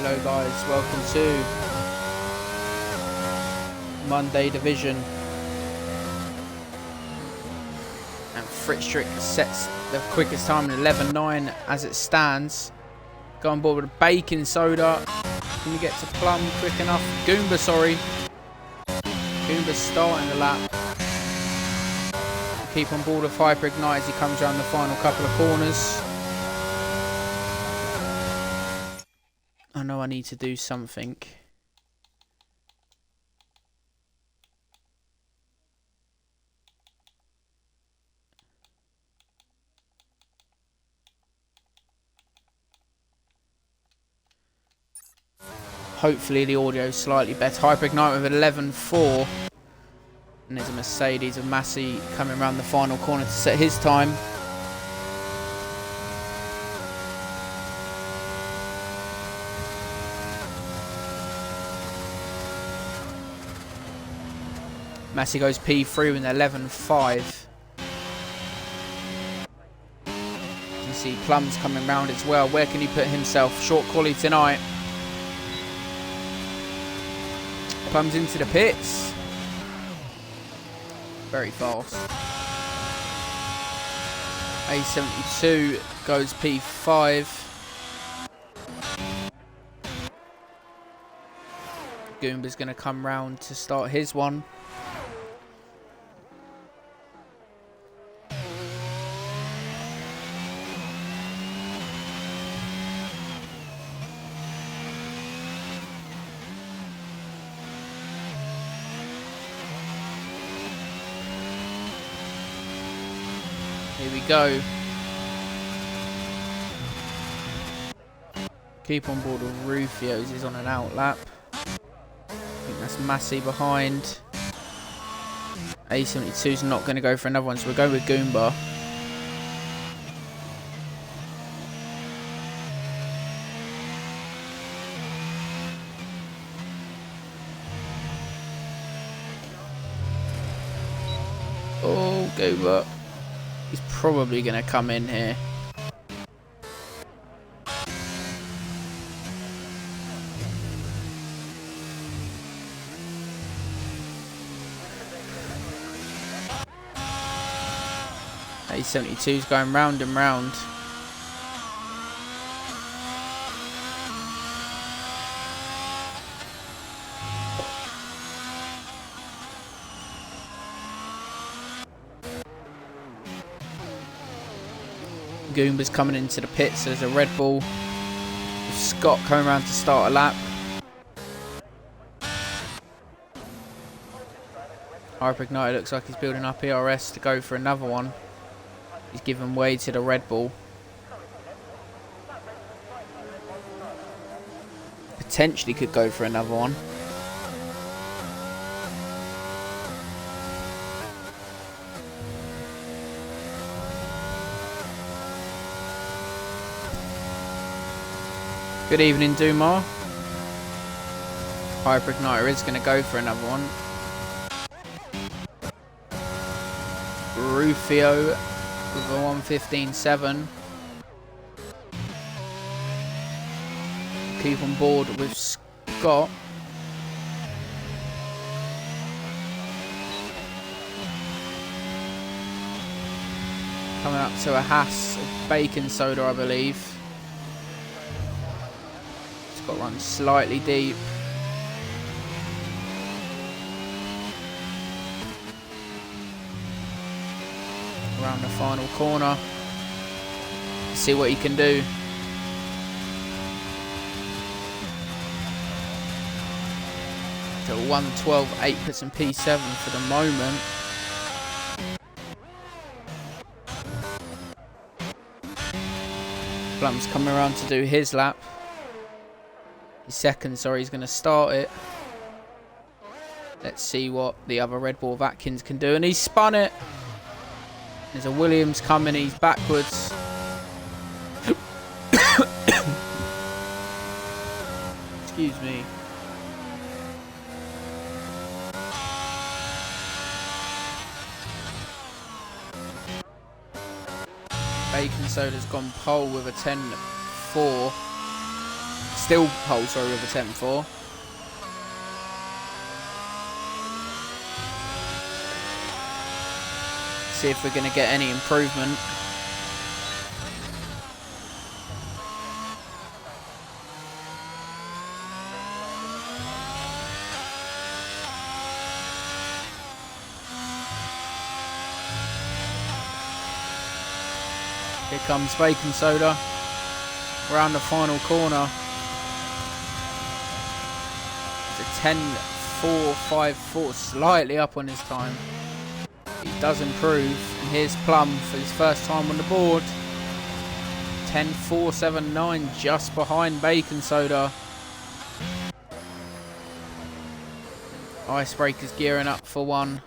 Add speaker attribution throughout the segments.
Speaker 1: Hello guys, welcome to Monday Division. And Fritzstrick sets the quickest time in 11.9 as it stands. Go on board with a baking soda. Can you get to Plum quick enough? Goomba, sorry. Goomba's starting the lap. Keep on board with Hyper Ignite as he comes around the final couple of corners. I know I need to do something. Hopefully the audio is slightly better. Hyper Ignite with 11.4. And there's a Mercedes of Massey coming around the final corner to set his time. Massey goes P3 in 11.5. You see Plum's coming round as well. Where can he put himself? Short quality tonight. Plum's into the pits. Very fast. A72 goes P5. Goomba's going to come round to start his one. Here we go. Keep on board with Rufio's. He's on an out lap. I think that's Massey behind. A72's not going to go for another one, so we'll go with Goomba. Oh, Goomba. He's probably going to come in here. A72's going round and round. Goomba's coming into the pits. There's a Red Bull. Scott coming around to start a lap. Hyper Ignite looks like he's building up ERS to go for another one. He's giving way to the Red Bull. Potentially could go for another one. Good evening, Dumar. Hyper Igniter is going to go for another one. Rufio with a 1:15.7. Keep on board with Scott. Coming up to a Haas of baking soda, I believe. Got run slightly deep. Around the final corner. See what he can do. So 1:12.8 puts in P7 for the moment. Plum's coming around to do his lap. His second, sorry, he's going to start it. Let's see what the other Red Bull of Atkins can do. And he's spun it. There's a Williams coming. He's backwards. Excuse me. Bacon Soda's gone pole with a 10.4. Still pole, sorry, with a 10.4. See if we're going to get any improvement. Here comes Baking Soda around the final corner. It's a 10.454, slightly up on his time. He does improve, and here's Plum for his first time on the board. 10.479, just behind Baking Soda. Icebreaker's gearing up for one.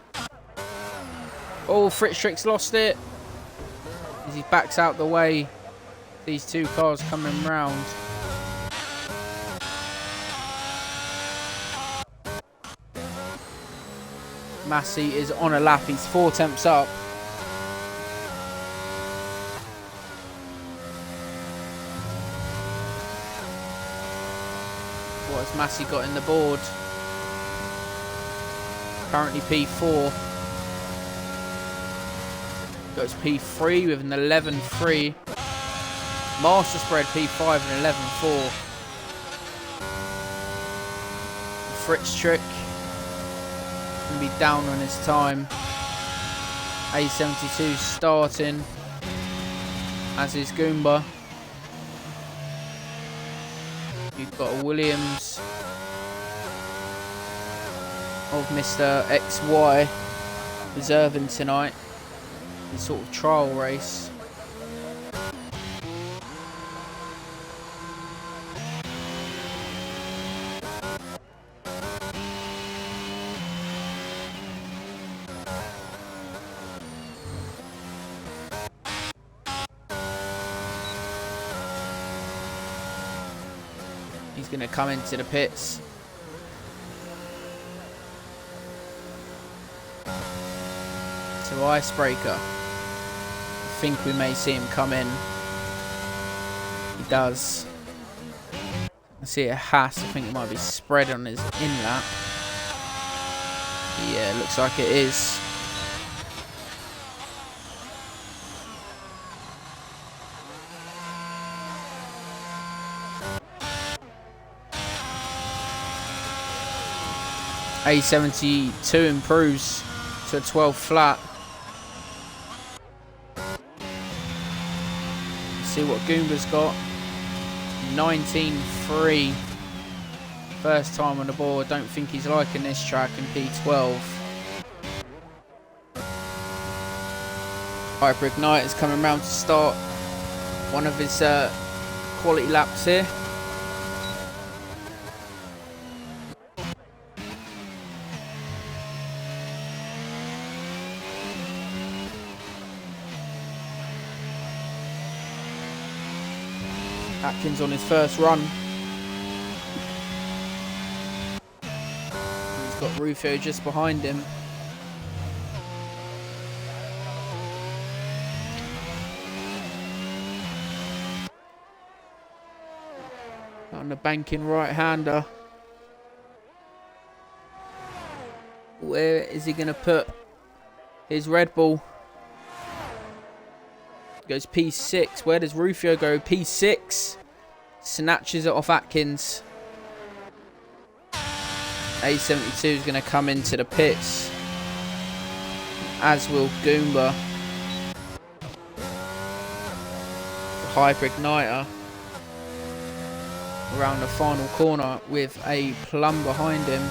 Speaker 1: Oh, Fritz Trick's lost it. As he backs out the way, these two cars coming round. Massey is on a lap, he's 4 temps up. What has Massey got in the board? Currently P4. Goes P3 with an 11.3. Master spread P5 and 11.4. Fritz Trick going to be down on his time. A72 starting, as is Goomba. You've got a Williams of Mr. XY reserving tonight. This sort of trial race. He's going to come into the pits. To Icebreaker. I think we may see him come in. He does. I see a Haas. I think it might be spread on his in-lap. Yeah, looks like it is. A72 improves to a 12 flat. See what Goomba's got. 19.3. First time on the board. Don't think he's liking this track in P12. Hyper Ignite is coming round to start one of his quality laps here. Atkins on his first run. He's got Rufio just behind him. On the banking right-hander. Where is he going to put his Red Bull? Goes P6. Where does Rufio go? P6. Snatches it off Atkins. A72 is going to come into the pits, as will Goomba. Hyper Igniter around the final corner with a Plum behind him.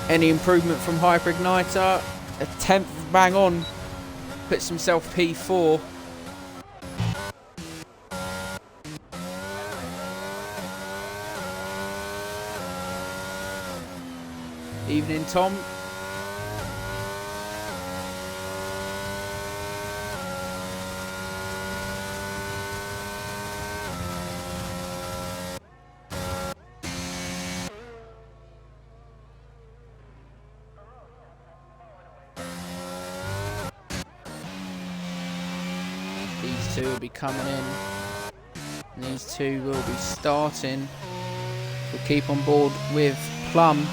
Speaker 1: Any improvement from Hyper Igniter? A 10th bang on. Puts himself P4. Evening, Tom. These two will be coming in. And these two will be starting. We'll keep on board with Plum.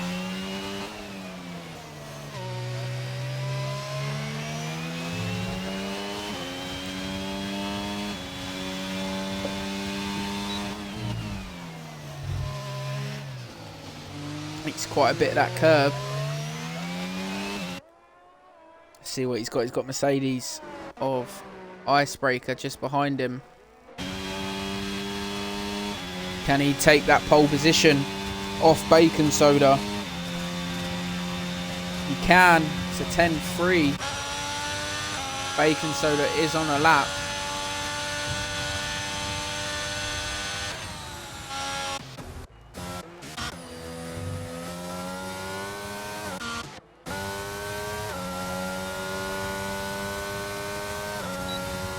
Speaker 1: It's quite a bit of that curb. Let's see what he's got. He's got Mercedes of Icebreaker just behind him. Can he take that pole position off Bacon Soda? He can. It's a 10-3. Bacon Soda is on a lap.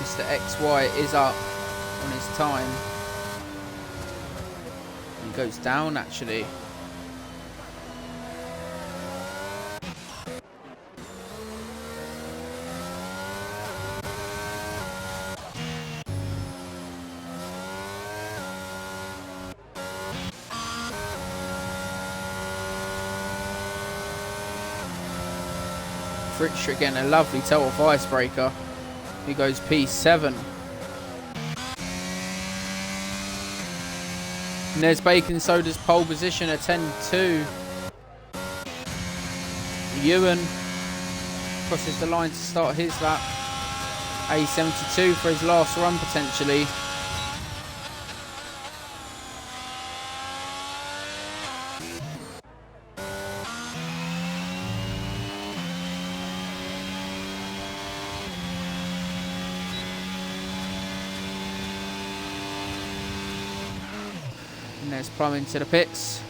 Speaker 1: Mr. XY is up on his time. He goes down actually. Fritzscher getting a lovely toe off Icebreaker. He goes P7. And there's Bacon Soda's pole position at 10-2. Ewan crosses the line to start his lap. A72 for his last run potentially. And there's Plum into the pits.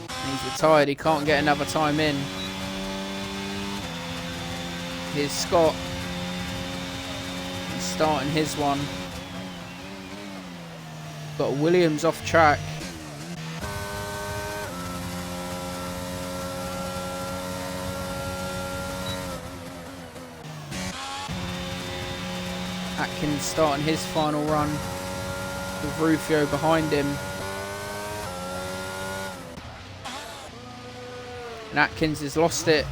Speaker 1: And he's retired, he can't get another time in. Here's Scott. He's starting his one. Got Williams off track. Atkins starting his final run. With Rufio behind him. And Atkins has lost it.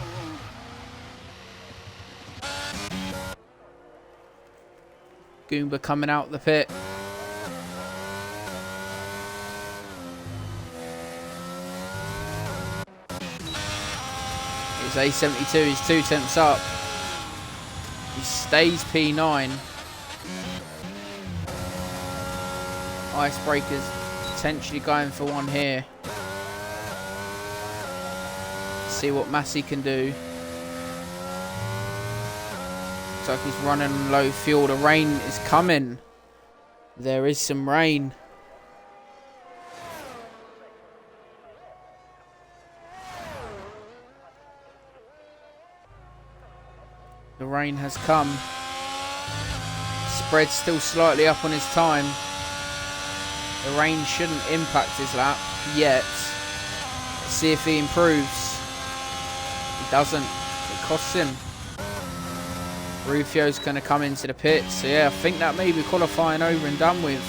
Speaker 1: Goomba coming out the pit. It's A72, he's 2 tenths up. He stays P9. Icebreaker's potentially going for one here. See what Massey can do. Looks like he's running low fuel. The rain is coming. There is some rain. The rain has come. Spread's still slightly up on his time. The rain shouldn't impact his lap yet. Let's see if he improves. He doesn't. It costs him. Rufio's going to come into the pit. So yeah, I think that may be qualifying over and done with.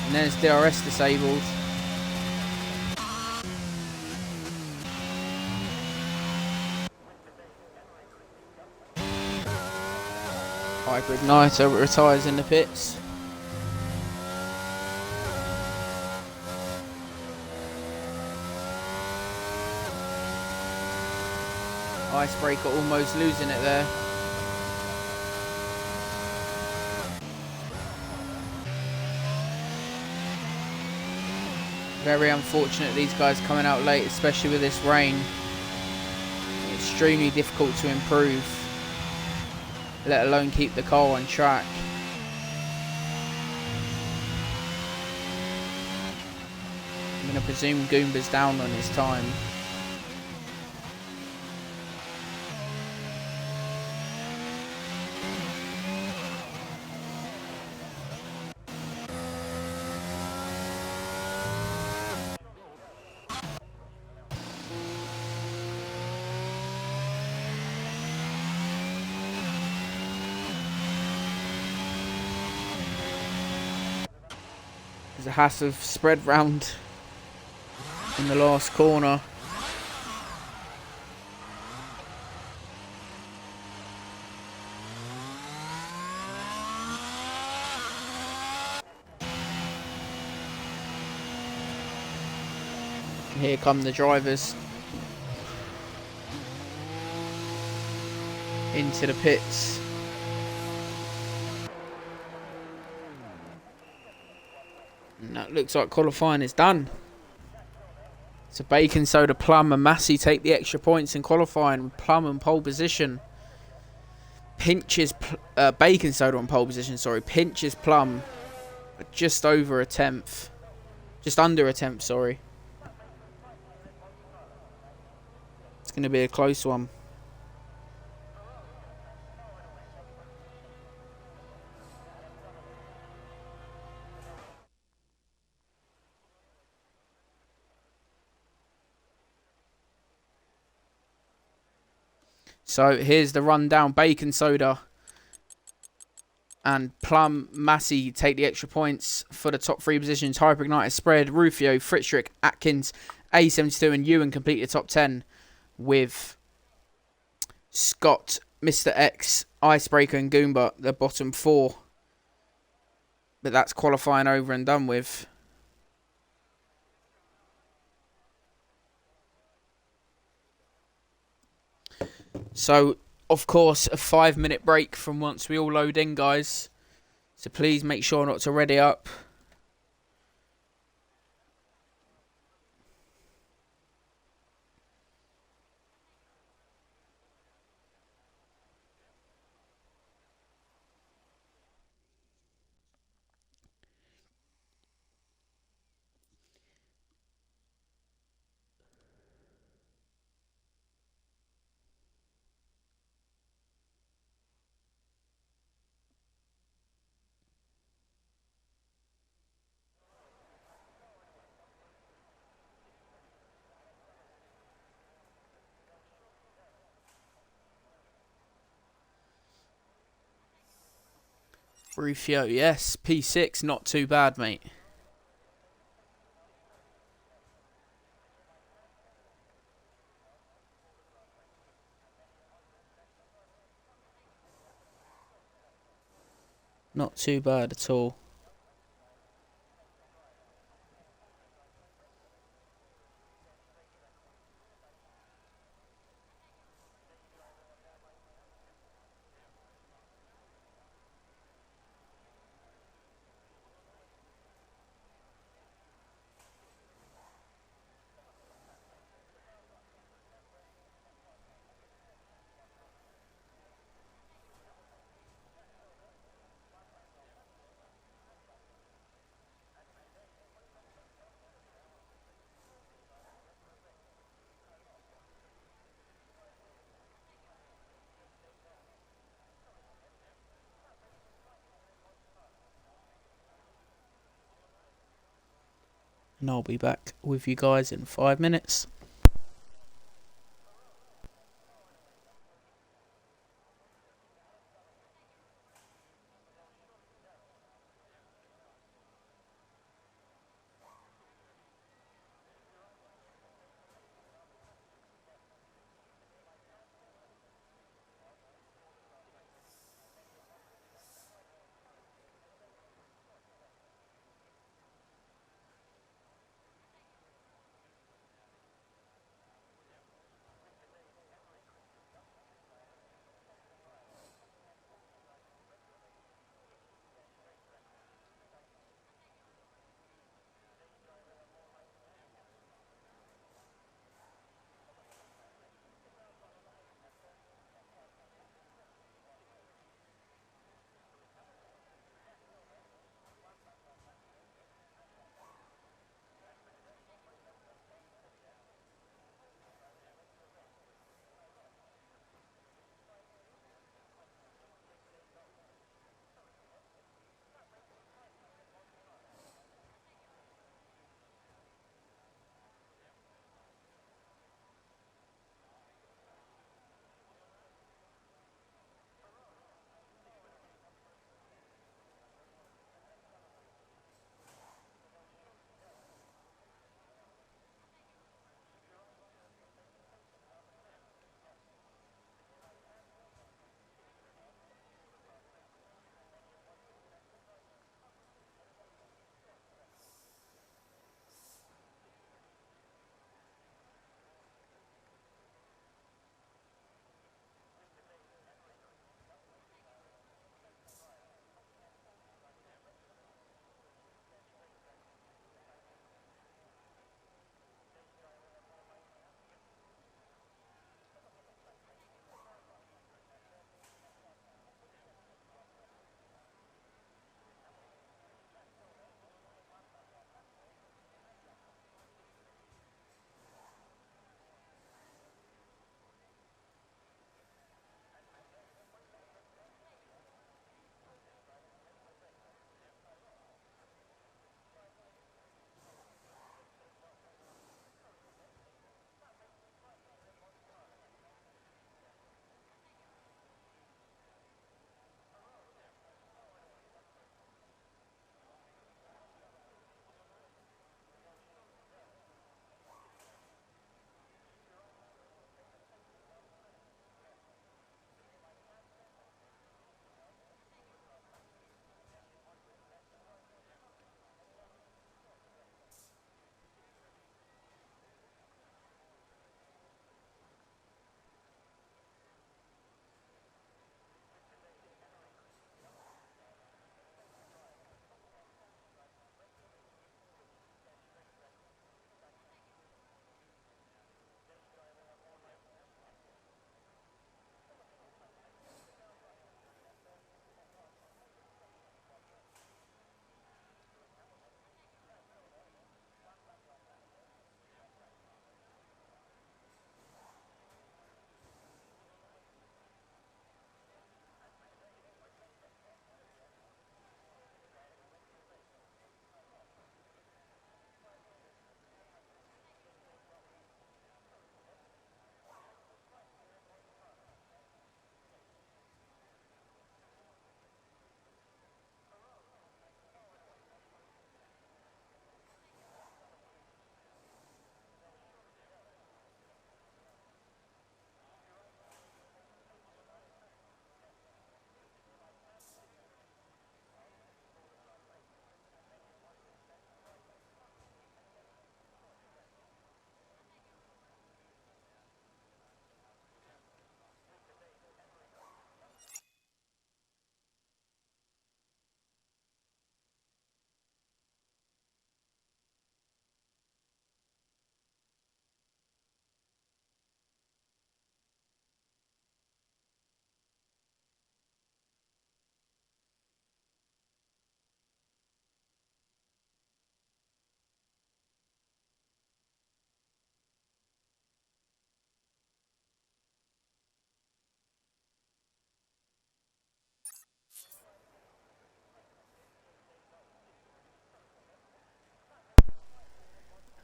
Speaker 1: And there's DRS disabled. Hybrid Igniter retires in the pits. Icebreaker almost losing it there. Very unfortunate these guys coming out late, especially with this rain. Extremely difficult to improve, let alone keep the car on track. I'm going to presume Goomba's down on his time. There's a Haas have spread round in the last corner. And here come the drivers into the pits. And that looks like qualifying is done. So Bacon Soda, Plum and Massey take the extra points in qualifying with Plum on pole position. Pinches Bacon Soda on pole position, sorry. Pinches Plum just over a tenth. Just under a tenth, sorry. It's going to be a close one. So here's the rundown. Bacon Soda and Plum, Massey take the extra points for the top three positions. Hyperigniter, Spread, Rufio, Fritzrich, Atkins, A72 and Ewan complete the top 10 with Scott, Mr. X, Icebreaker and Goomba, the bottom 4. But that's qualifying over and done with. So, of course, a 5-minute break from once we all load in, guys. So please make sure not to ready up. Rufio, yes. P6, not too bad, mate. Not too bad at all. And I'll be back with you guys in 5 minutes.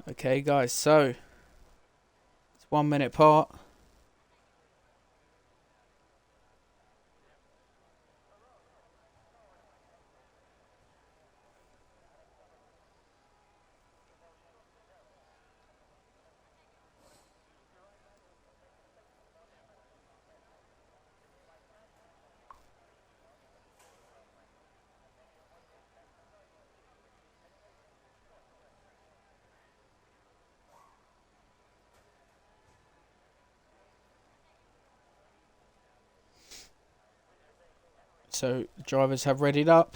Speaker 1: Okay, guys, so it's 1 minute apart. So drivers have readied up.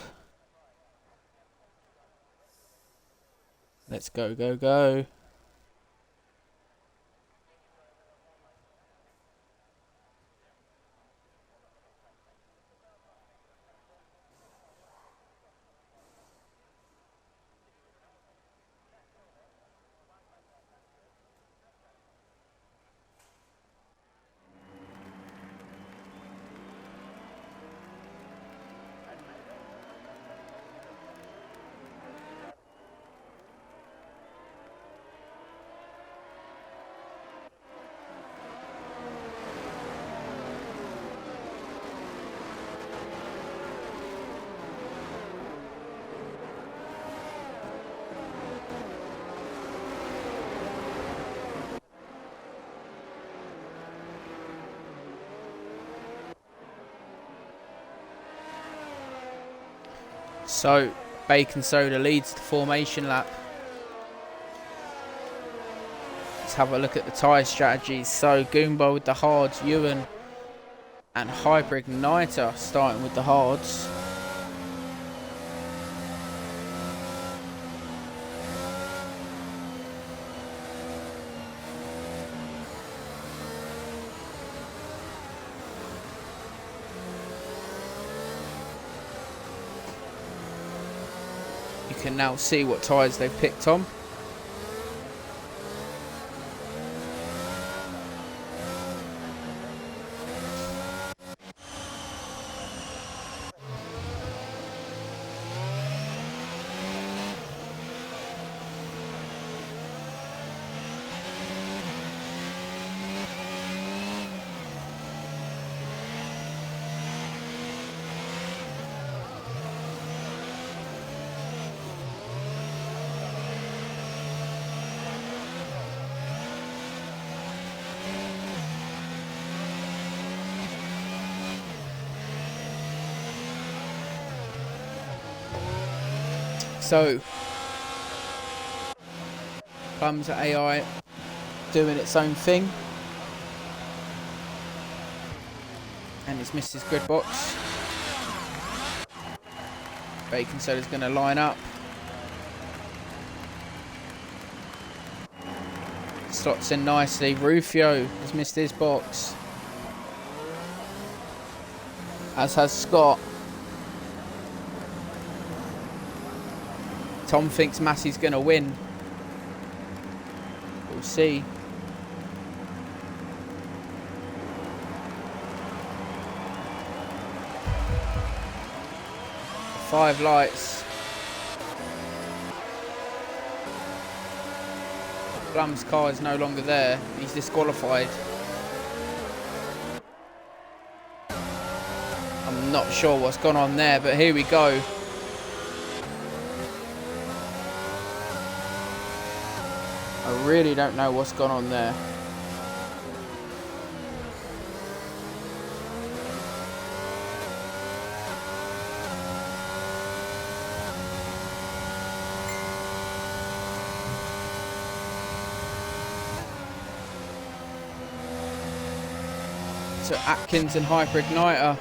Speaker 1: Let's go, go, go. So Bacon Soda leads the formation lap. Let's have a look at the tyre strategies. So Goomba with the hards, Ewan and Hyper Igniter starting with the hards. You can now see what tyres they've picked on. So, Plum's AI doing its own thing. And it's missed his grid box. Bacon Soda's going to line up. Slots in nicely. Rufio has missed his box. As has Scott. Tom thinks Massey's going to win. We'll see. Five lights. Plum's car is no longer there. He's disqualified. I'm not sure what's gone on there, but here we go. I really don't know what's gone on there. So Atkins and Hyper Igniter.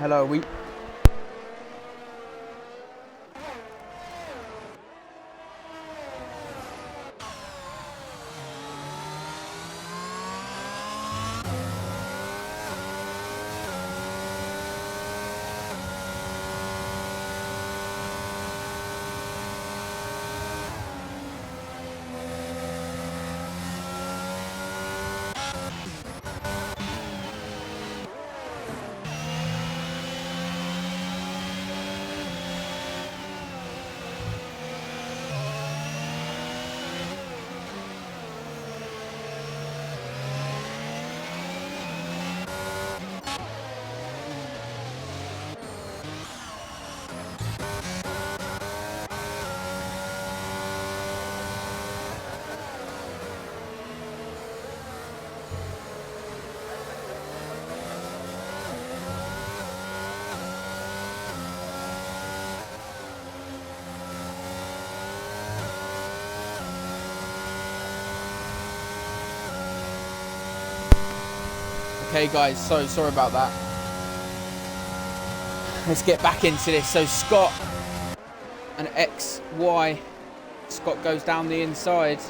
Speaker 1: Hello, we. Okay guys, so sorry about that. Let's get back into this. So Scott and XY. Scott goes down the inside.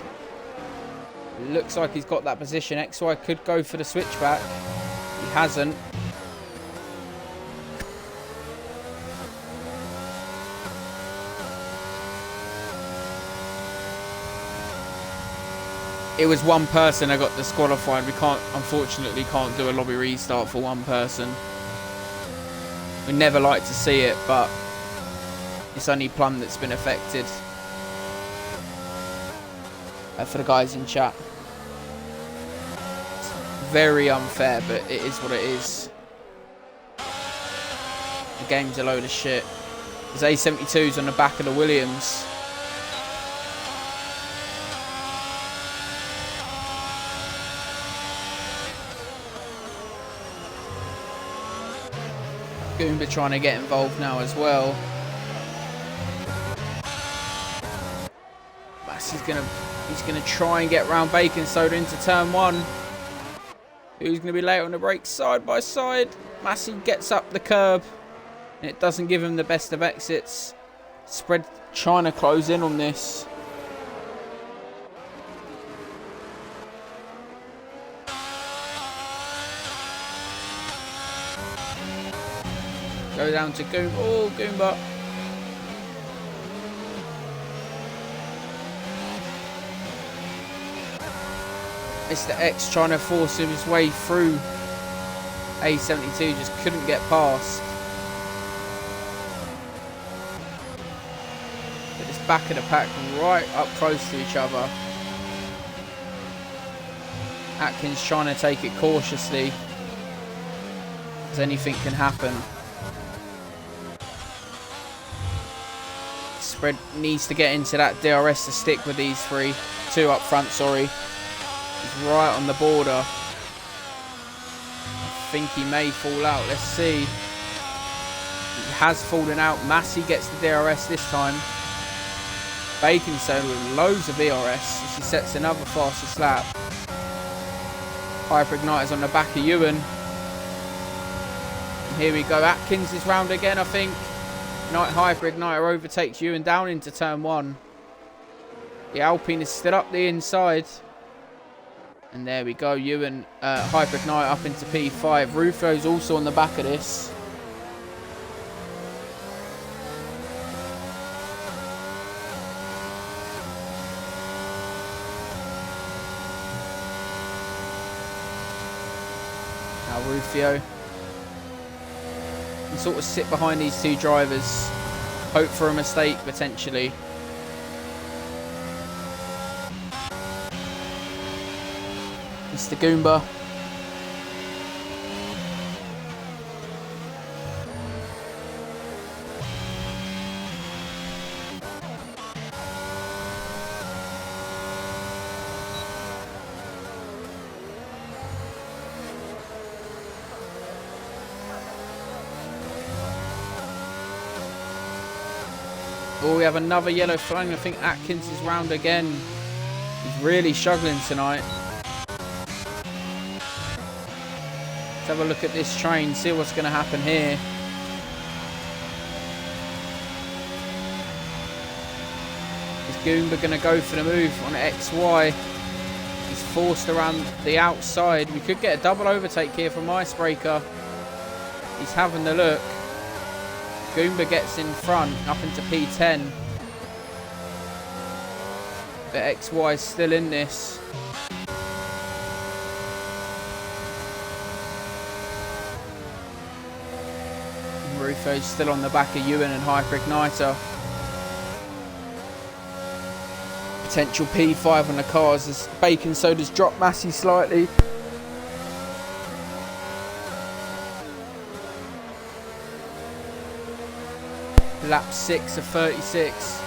Speaker 1: Looks like he's got that position. XY could go for the switchback. He hasn't. It was one person that got disqualified. We unfortunately can't do a lobby restart for one person. We never like to see it, but it's only Plum that's been affected. For the guys in chat. It's very unfair, but it is what it is. The game's a load of shit. There's A72s on the back of the Williams. Goomba trying to get involved now as well. He's gonna try and get round Bacon Soda into turn one. Who's gonna be late on the brakes side by side? Massey gets up the curb, and it doesn't give him the best of exits. Spread trying to close in on this. Go down to Goomba. Oh, Goomba. Mr. X trying to force his way through. A72 just couldn't get past. But this back of the pack right up close to each other. Atkins trying to take it cautiously, as anything can happen. Spread needs to get into that DRS to stick with these two up front, sorry. He's right on the border. I think he may fall out. Let's see. He has fallen out. Massey gets the DRS this time. Bacon Soda with loads of ERS as he sets another fastest lap. Hyper Igniter's on the back of Ewan. And here we go. Atkins is round again, I think. Hyper Igniter overtakes Ewan down into turn one. The Alpine is still up the inside. And there we go. Ewan, Hyper Igniter up into P5. Rufo's also on the back of this. Now Rufio can sort of sit behind these two drivers, hope for a mistake potentially. Mr. Goomba. Oh, we have another yellow flag. I think Atkins is round again. He's really struggling tonight. Let's have a look at this train, see what's going to happen here. Goomba going to go for the move on XY. He's forced around the outside. We could get a double overtake here from Icebreaker. He's having the look. Goomba gets in front up into P10. But XY is still in this. Rufo's still on the back of Ewan and Hyper Igniter. Potential P5 on the cars as Bacon Soda's dropped Massey slightly. Lap 6 of 36.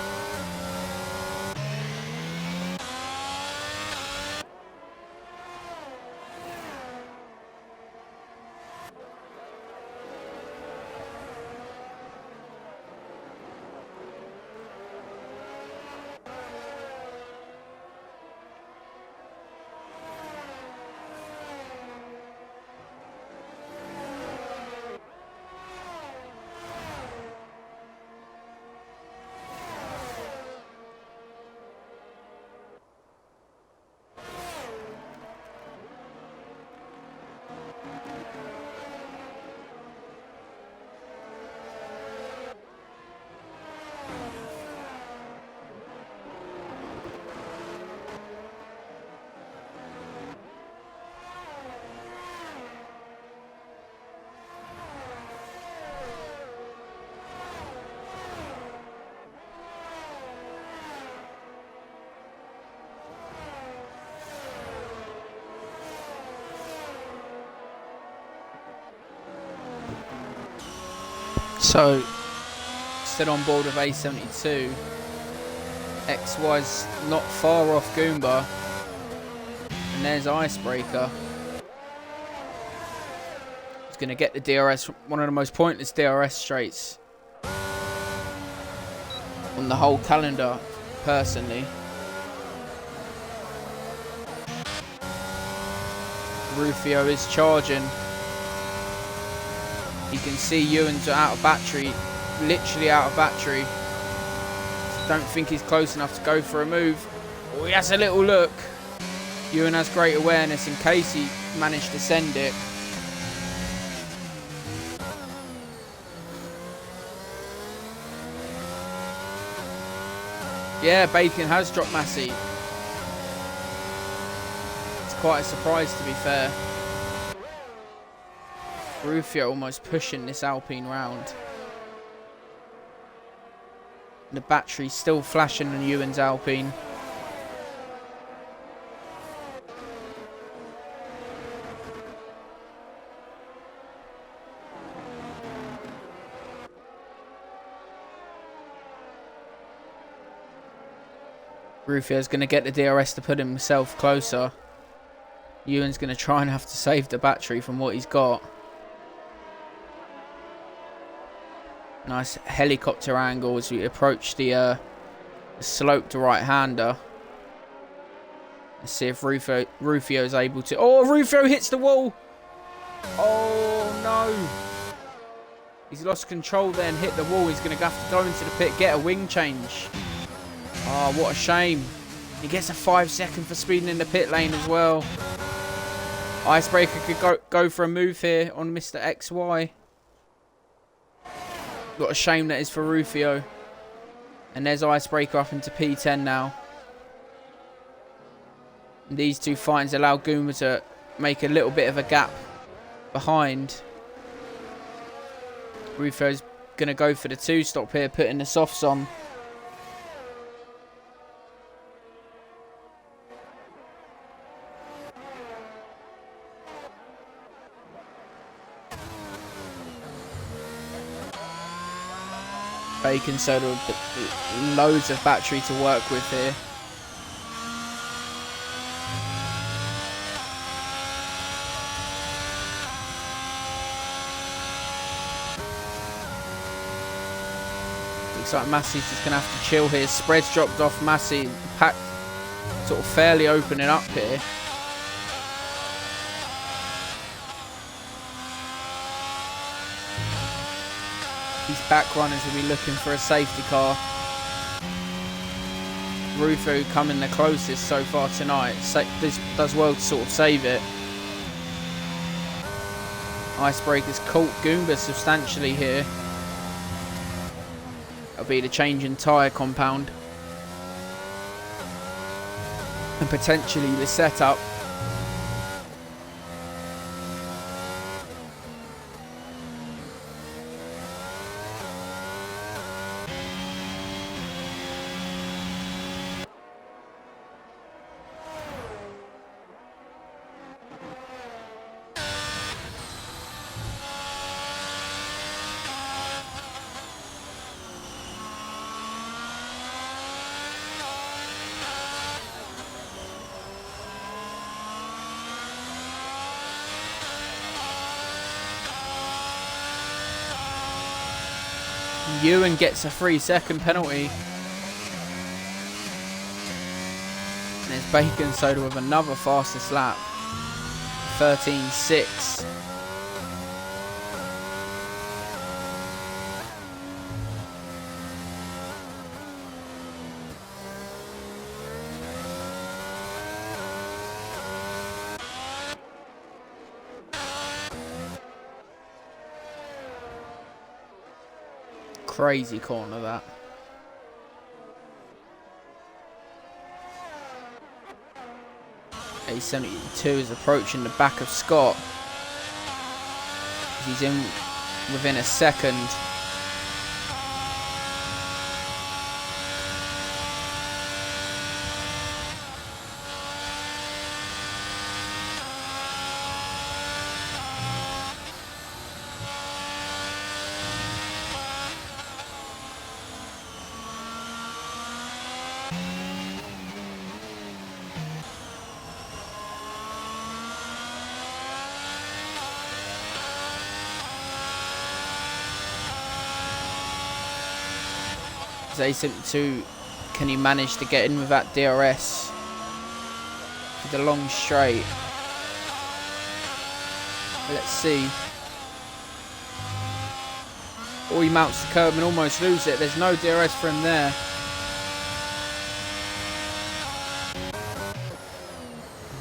Speaker 1: So, still on board with A72. XY's not far off Goomba. And there's Icebreaker. He's going to get the DRS, one of the most pointless DRS straights on the whole calendar, personally. Rufio is charging. You can see Ewan's out of battery, literally out of battery. Don't think he's close enough to go for a move. Oh, he has a little look. Ewan has great awareness in case he managed to send it. Yeah, Bacon has dropped Massey. It's quite a surprise, to be fair. Rufio almost pushing this Alpine round. The battery's still flashing on Ewan's Alpine. Rufio's going to get the DRS to put himself closer. Ewan's going to try and have to save the battery from what he's got. Nice helicopter angle as we approach the sloped right-hander. Let's see if Rufio is able to... Oh, Rufio hits the wall! Oh, no! He's lost control there and hit the wall. He's going to have to go into the pit, get a wing change. Oh, what a shame. He gets a 5 second for speeding in the pit lane as well. Icebreaker could go for a move here on Mr. XY. What a shame that is for Rufio. And there's Icebreaker up into P10 now. And these two finds allow Goomba to make a little bit of a gap behind. Rufio's going to go for the 2-stop here, putting the softs on. Bacon Soda with loads of battery to work with here. Looks like Massey's just going to have to chill here. Spread's dropped off Massey. Pack sort of fairly opening up here. These back runners will be looking for a safety car. Rufo coming the closest so far tonight. This does well to sort of save it. Icebreaker's caught Goomba substantially here. That'll be the change in tyre compound. And potentially the setup. Ewan gets a 3-second penalty. And there's Bacon Soda with another fastest lap. 13.6. Crazy corner that. A72 is approaching the back of Scott. He's in within a second. A72, can he manage to get in with that DRS for the long straight? Let's see. Oh, he mounts the curb and almost loses it. There's no DRS for him there.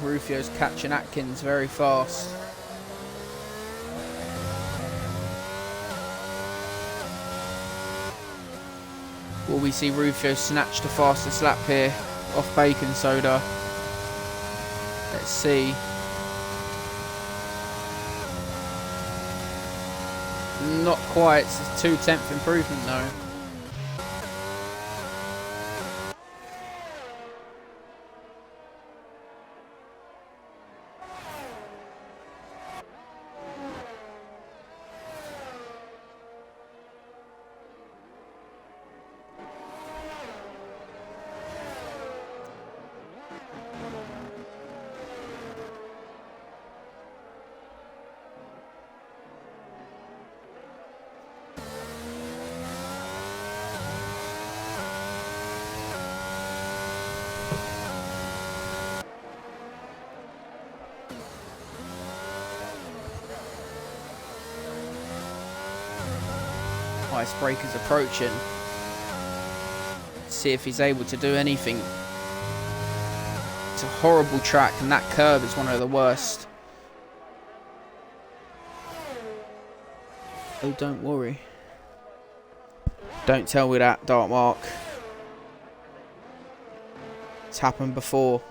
Speaker 1: Rufio's catching Atkins very fast. Will we see Rufio snatch the fastest lap here off Bacon Soda? Let's see. Not quite. It's a 2/10 improvement though. Icebreaker's approaching. See if he's able to do anything. It's a horrible track and that curb is one of the worst. Oh, don't worry. Don't tell me that, Dark Mark. It's happened before.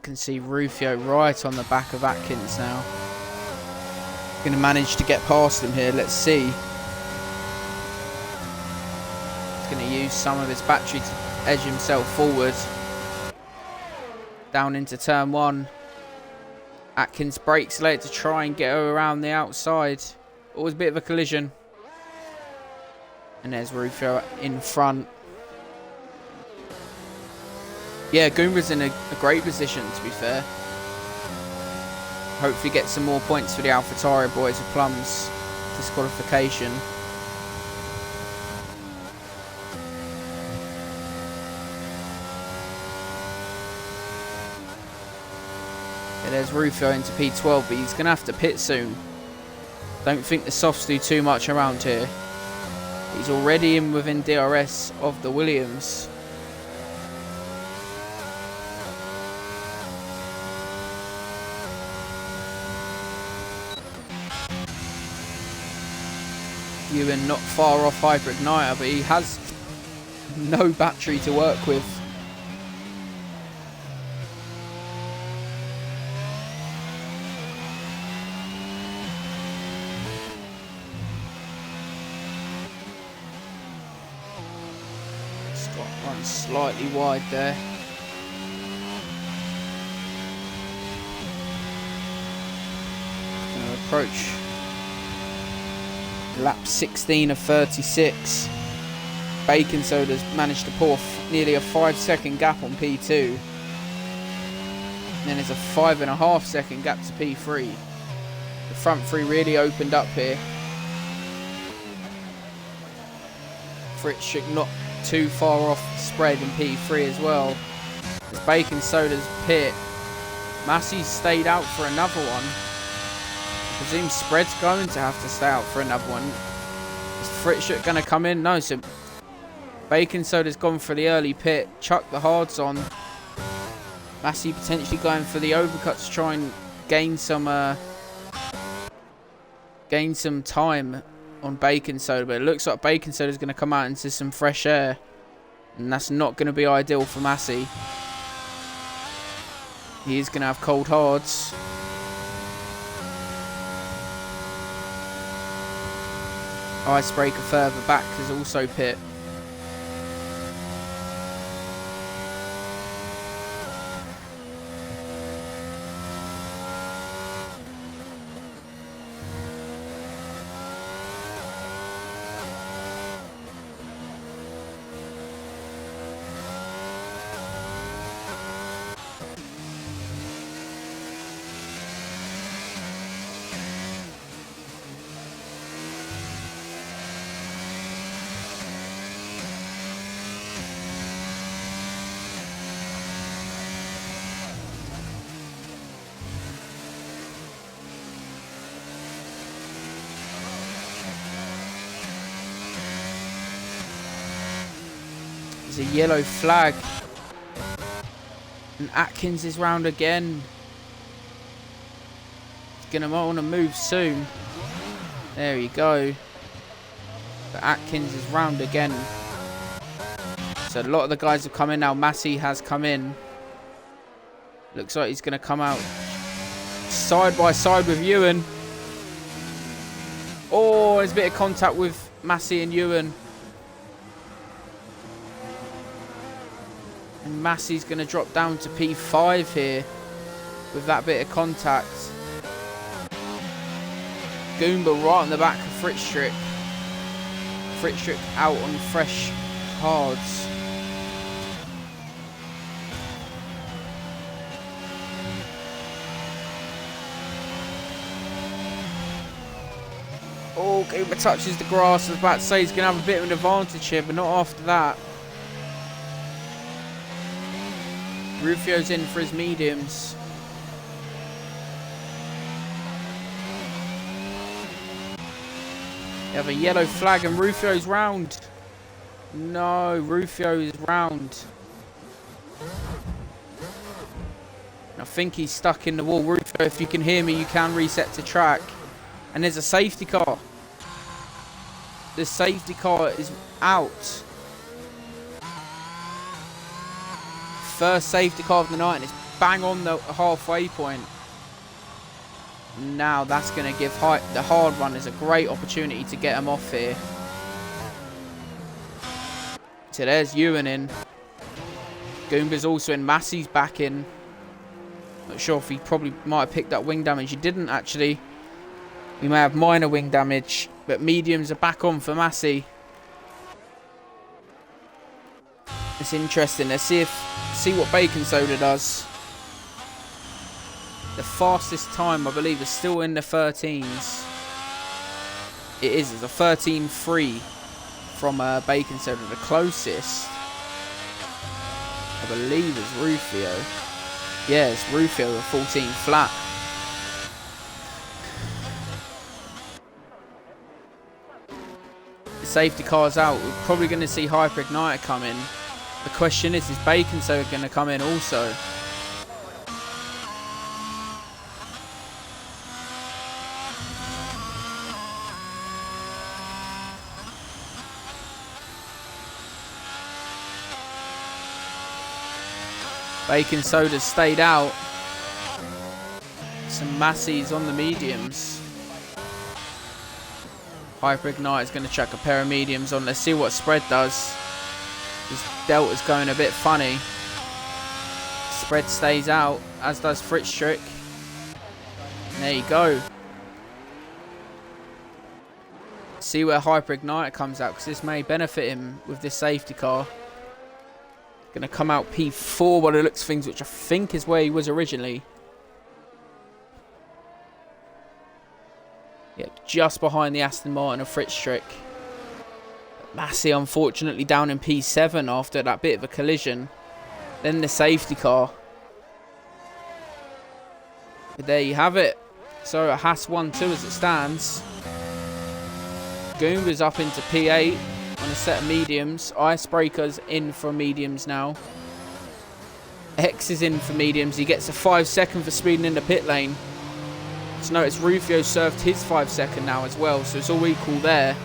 Speaker 1: can see Rufio right on the back of Atkins now. Going to manage to get past him here. Let's see. He's going to use some of his battery to edge himself forward. Down into turn 1. Atkins brakes late to try and get her around the outside. Always a bit of a collision. And there's Rufio in front. Yeah, Goomba's in a great position, to be fair. Hopefully get some more points for the AlphaTauri boys with Plum's disqualification. Yeah, there's Rufio into P12, but he's going to have to pit soon. Don't think the softs do too much around here. He's already in within DRS of the Williams. Ewan not far off Hyper Igniter, but he has no battery to work with. Scott runs slightly wide there. Going to approach lap 16 of 36. Bacon Soda's managed to pour nearly a 5-second gap on P2. And then there's a 5.5-second gap to P3. The front three really opened up here. Fritschuk not too far off the spread in P3 as well. As Bacon Soda's pit. Massey's stayed out for another one. I presume Spread's going to have to stay out for another one. Is Fritschuk going to come in? No, so Bacon Soda's gone for the early pit. Chuck the hards on. Massey potentially going for the overcut to try and gain some time on Bacon Soda. But it looks like Bacon Soda's going to come out into some fresh air. And that's not going to be ideal for Massey. He is going to have cold hards. Icebreaker further back is also pit. A yellow flag, and Atkins is round again. He's gonna want to move soon. There you go. But Atkins is round again. So a lot of the guys have come in now. Massey has come in. Looks like he's gonna come out side by side with Ewan. Oh, there's a bit of contact with Massey and Ewan. And Massey's going to drop down to P5 here with that bit of contact. Goomba right on the back of Fritschuk. Fritschuk out on fresh hards. Oh, Goomba touches the grass. I was about to say he's going to have a bit of an advantage here, but not after that. Rufio's in for his mediums. You have a yellow flag and Rufio's round. No, Rufio is round. I think he's stuck in the wall. Rufio, if you can hear me, you can reset to track. And there's a safety car. The safety car is out. First safety car of the night, and it's bang on the halfway point. Now that's going to give the hard runners a great opportunity to get them off here. So there's Ewan in. Goomba's also in. Massey's back in. Not sure if he probably might have picked up wing damage. He didn't actually. We may have minor wing damage, but mediums are back on for Massey. It's interesting. Let's see what Bacon Soda does. The fastest time, I believe, is still in the 13s. It is. It's a 13.3 from Bacon Soda. The closest, I believe, is Rufio. Yeah, it's Rufio with 14 flat. The safety car's out. We're probably going to see Hyper Igniter come in. The question is Bacon Soda going to come in also? Bacon Soda's stayed out. Some Masseys on the mediums. Hyper Ignite is going to chuck a pair of mediums on. Let's see what spread does. This Delta's going a bit funny. Spread stays out, as does Fritz Trick. There you go. See where Hyper Ignite comes out, because this may benefit him with this safety car. Going to come out P4 by the looks of things, which I think is where he was originally. Yep, just behind the Aston Martin of Fritz Trick. Massey unfortunately down in P7 after that bit of a collision. Then the safety car. But there you have it. So a Haas 1-2 as it stands. Goomba's up into P8 on a set of mediums. Icebreaker's in for mediums now. X is in for mediums. He gets a 5 second for speeding in the pit lane. So notice Rufio served his 5 second now as well. So it's all equal there.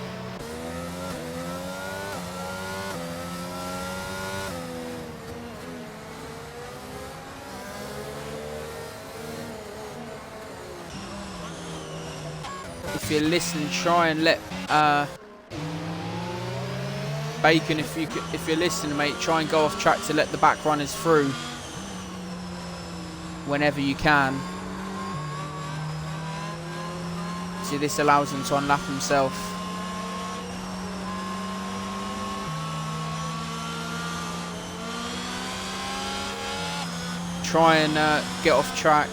Speaker 1: If you're listening, try and let Bacon, if you're listening, mate, try and go off track to let the back runners through whenever you can. See, this allows him to unlap himself. Try and get off track,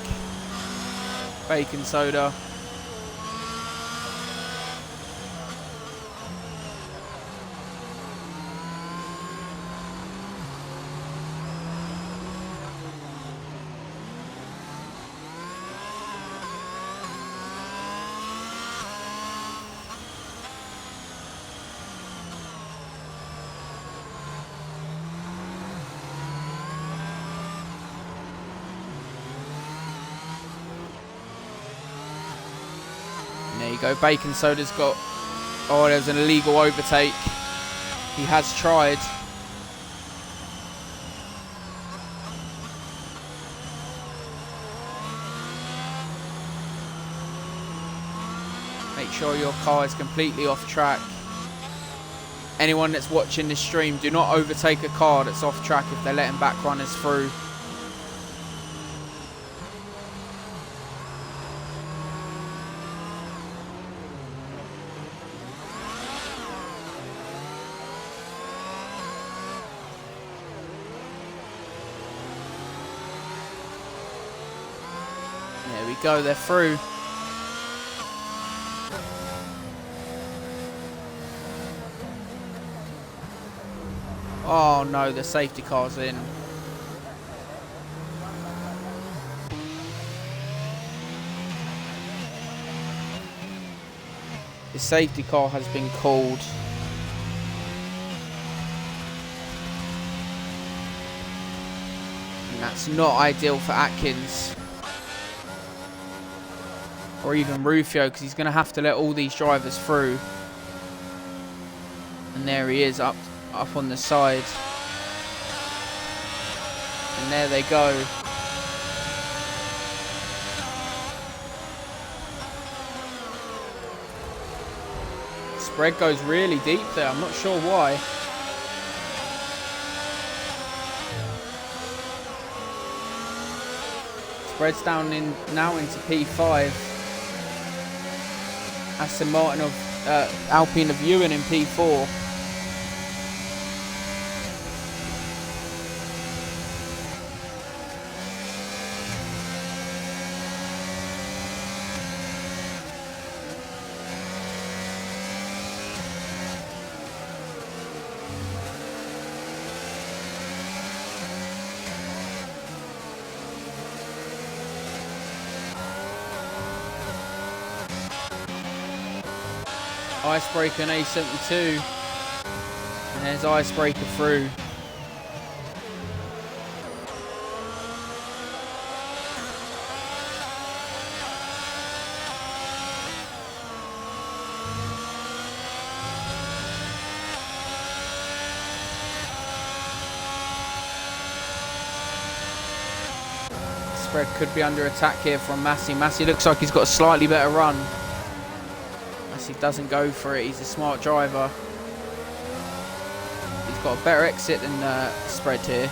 Speaker 1: Bacon Soda. There you go, Bacon Soda's got... Oh, there was an illegal overtake. He has tried. Make sure your car is completely off track. Anyone that's watching this stream, do not overtake a car that's off track if they're letting back runners through. There we go, they're through. Oh no, the safety car's in. The safety car has been called. And that's not ideal for Atkins. Or even Rufio, because he's going to have to let all these drivers through. And there he is, up on the side. And there they go. Spread goes really deep there. I'm not sure why. Spread's down in now into P5. Aston Martin of Alpine of Ewan in P4. Icebreaker in A72, and there's Icebreaker through. Spread could be under attack here from Massey. Massey looks like he's got a slightly better run. He doesn't go for it. He's a smart driver. He's got a better exit than Spread here.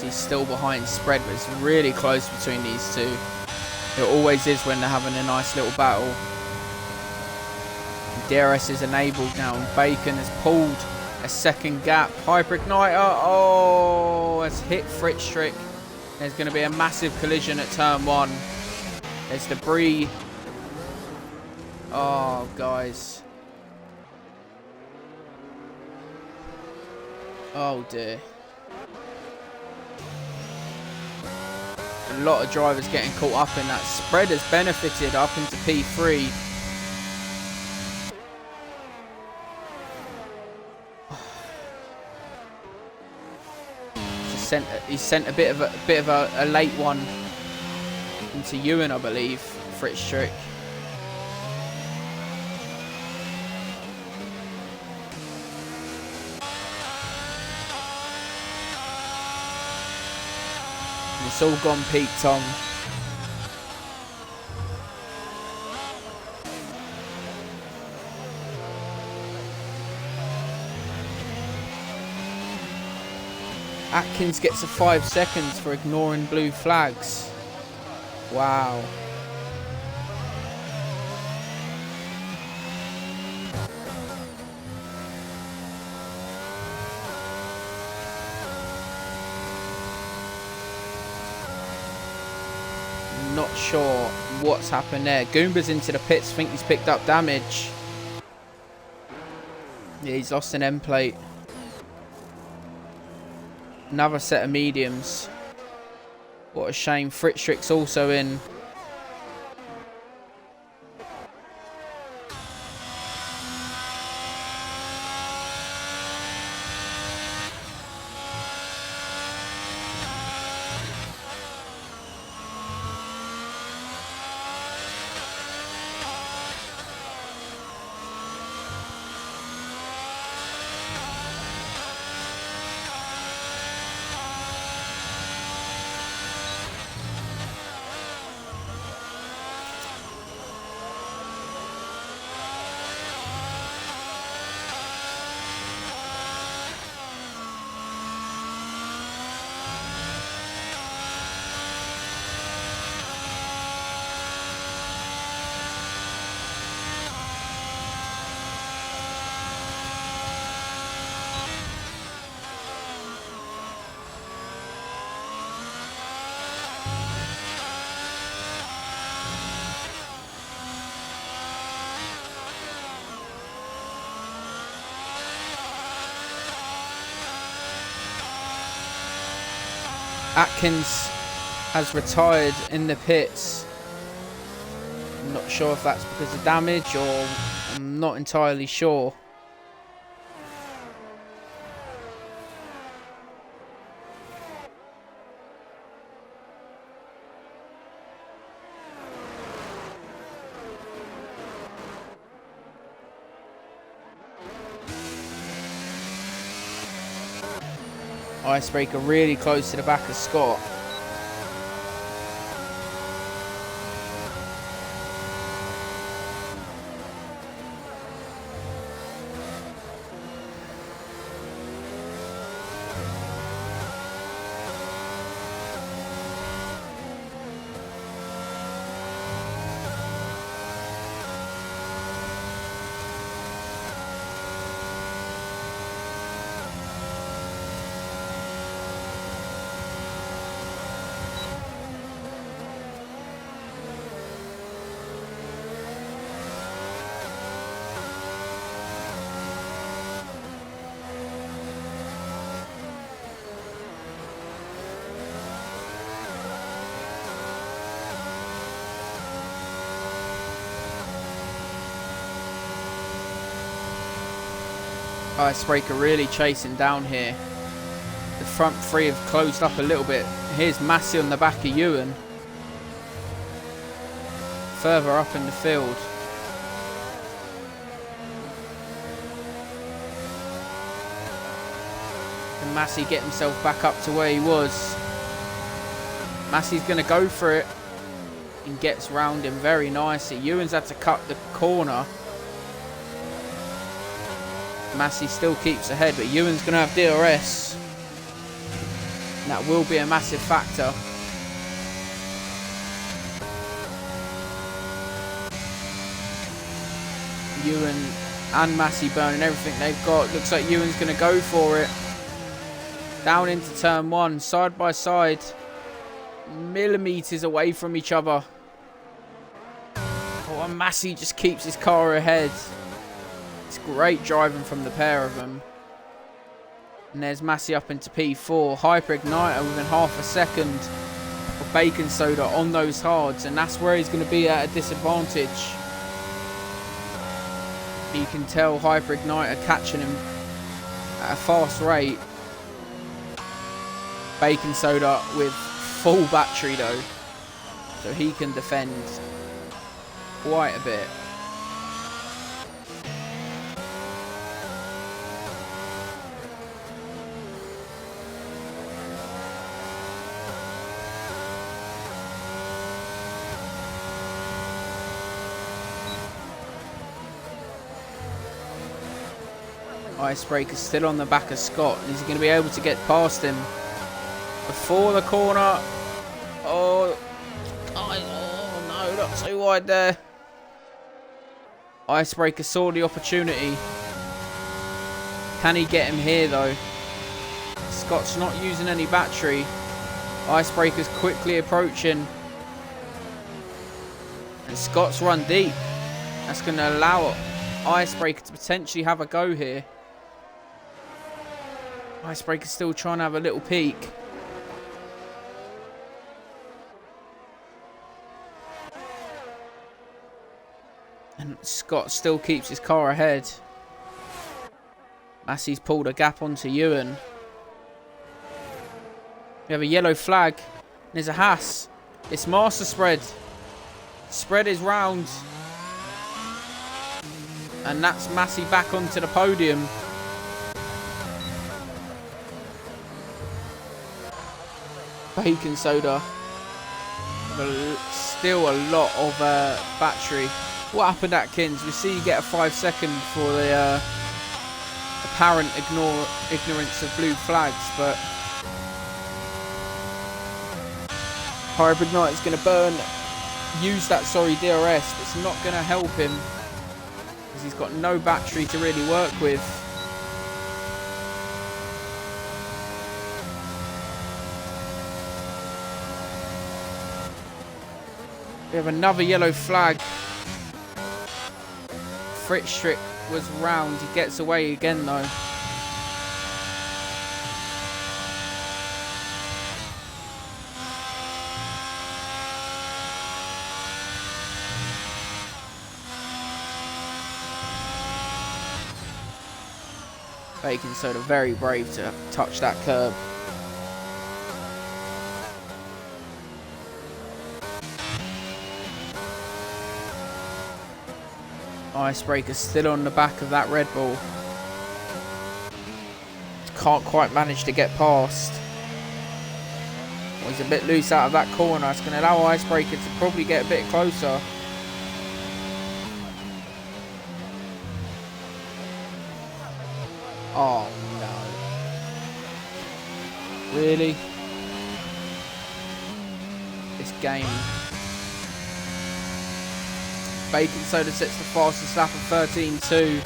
Speaker 1: He's still behind Spread, but it's really close between these two. It always is when they're having a nice little battle. DRS is enabled now, and Bacon has pulled a second gap. Hyper Igniter, oh, has hit Fritzstrick. There's going to be a massive collision at turn 1. There's debris. Oh, guys. Oh, dear. A lot of drivers getting caught up in that. Spread has benefited up into P3. He's sent a bit of a late one into Ewan, I believe. Fritzstrick. It's all gone Pete Tong. Atkins gets a 5 seconds for ignoring blue flags. Wow. Not sure what's happened there. Goomba's into the pits. Think he's picked up damage. Yeah, he's lost an end plate. Another set of mediums. What a shame. Fritzstrick's also in. Atkins has retired in the pits. I'm not sure if that's because of damage or I'm not entirely sure. Icebreaker really close to the back of Scott. Icebreaker really chasing down here. The front three have closed up a little bit. Here's Massey on the back of Ewan. Further up in the field. And Massey get himself back up to where he was. Massey's going to go for it. And gets round him very nicely. Ewan's had to cut the corner. Massey still keeps ahead, but Ewan's going to have DRS. And that will be a massive factor. Ewan and Massey burning everything they've got. Looks like Ewan's going to go for it. Down into turn one, side by side. Millimetres away from each other. Oh, and Massey just keeps his car ahead. It's great driving from the pair of them. And there's Massey up into P4. Hyper Igniter within half a second of Baking Soda on those hards. And that's where he's going to be at a disadvantage. You can tell Hyper Igniter catching him at a fast rate. Baking Soda with full battery though. So he can defend quite a bit. Icebreaker's still on the back of Scott. Is he going to be able to get past him before the corner? Oh no, not too wide there. Icebreaker saw the opportunity. Can he get him here though? Scott's not using any battery. Icebreaker's quickly approaching. And Scott's run deep. That's going to allow Icebreaker to potentially have a go here. Icebreaker's still trying to have a little peek. And Scott still keeps his car ahead. Massey's pulled a gap onto Ewan. We have a yellow flag. There's a Haas. It's master spread. Spread is round. And that's Massey back onto the podium. Baking Soda. But still a lot of battery. What happened, Atkins? We see you get a 5 second for the apparent ignorance of blue flags, but Hybrid Knight is going to use that DRS, but it's not going to help him because he's got no battery to really work with. We have another yellow flag. Fritz was round. He gets away again though. Bacon Soda very brave to touch that curb. Icebreaker still on the back of that Red Bull. Can't quite manage to get past. Well, he's a bit loose out of that corner. It's going to allow Icebreaker to probably get a bit closer. Oh no. Really? This game. Bacon Soda sets the fastest lap of 13.2.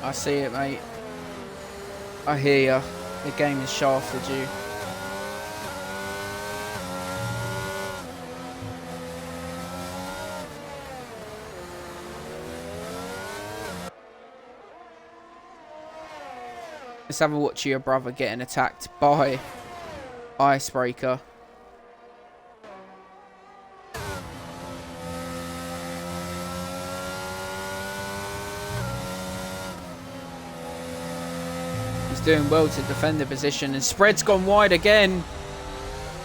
Speaker 1: I see it, mate. I hear ya. The game has shafted you. Let's have a watch of your brother getting attacked by Icebreaker. He's doing well to defend the position, and Spread's gone wide again.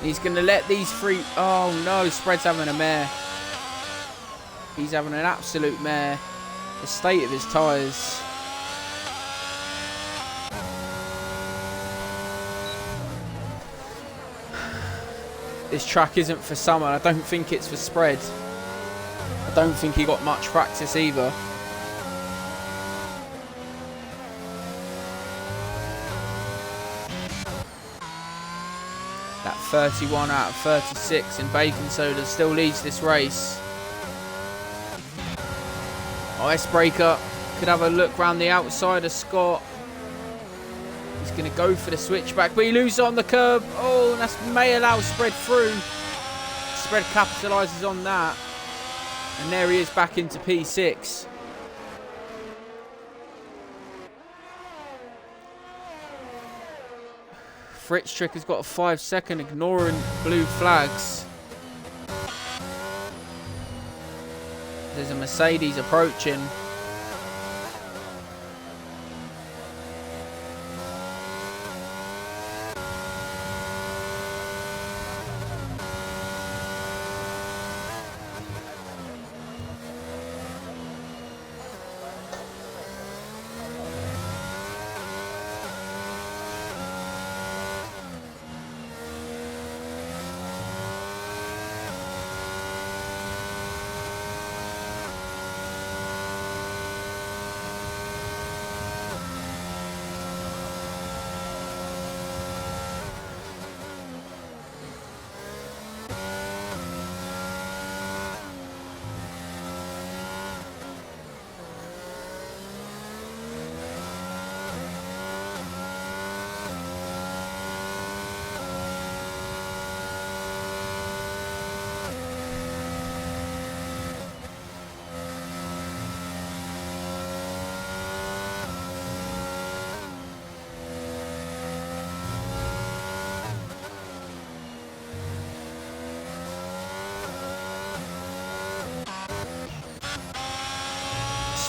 Speaker 1: He's going to let these three... Oh no, Spread's having a mare. He's having an absolute mare. The state of his tyres. This track isn't for summer. I don't think it's for Spread. I don't think he got much practice either. That 31 out of 36 in Bacon Soda still leads this race. Icebreaker could have a look round the outside of Scott. He's going to go for the switchback, but he loses on the curb. Oh, and that may allow Spread through. Spread capitalises on that. And there he is back into P6. Fritz Trick has got a 5-second, ignoring blue flags. There's a Mercedes approaching.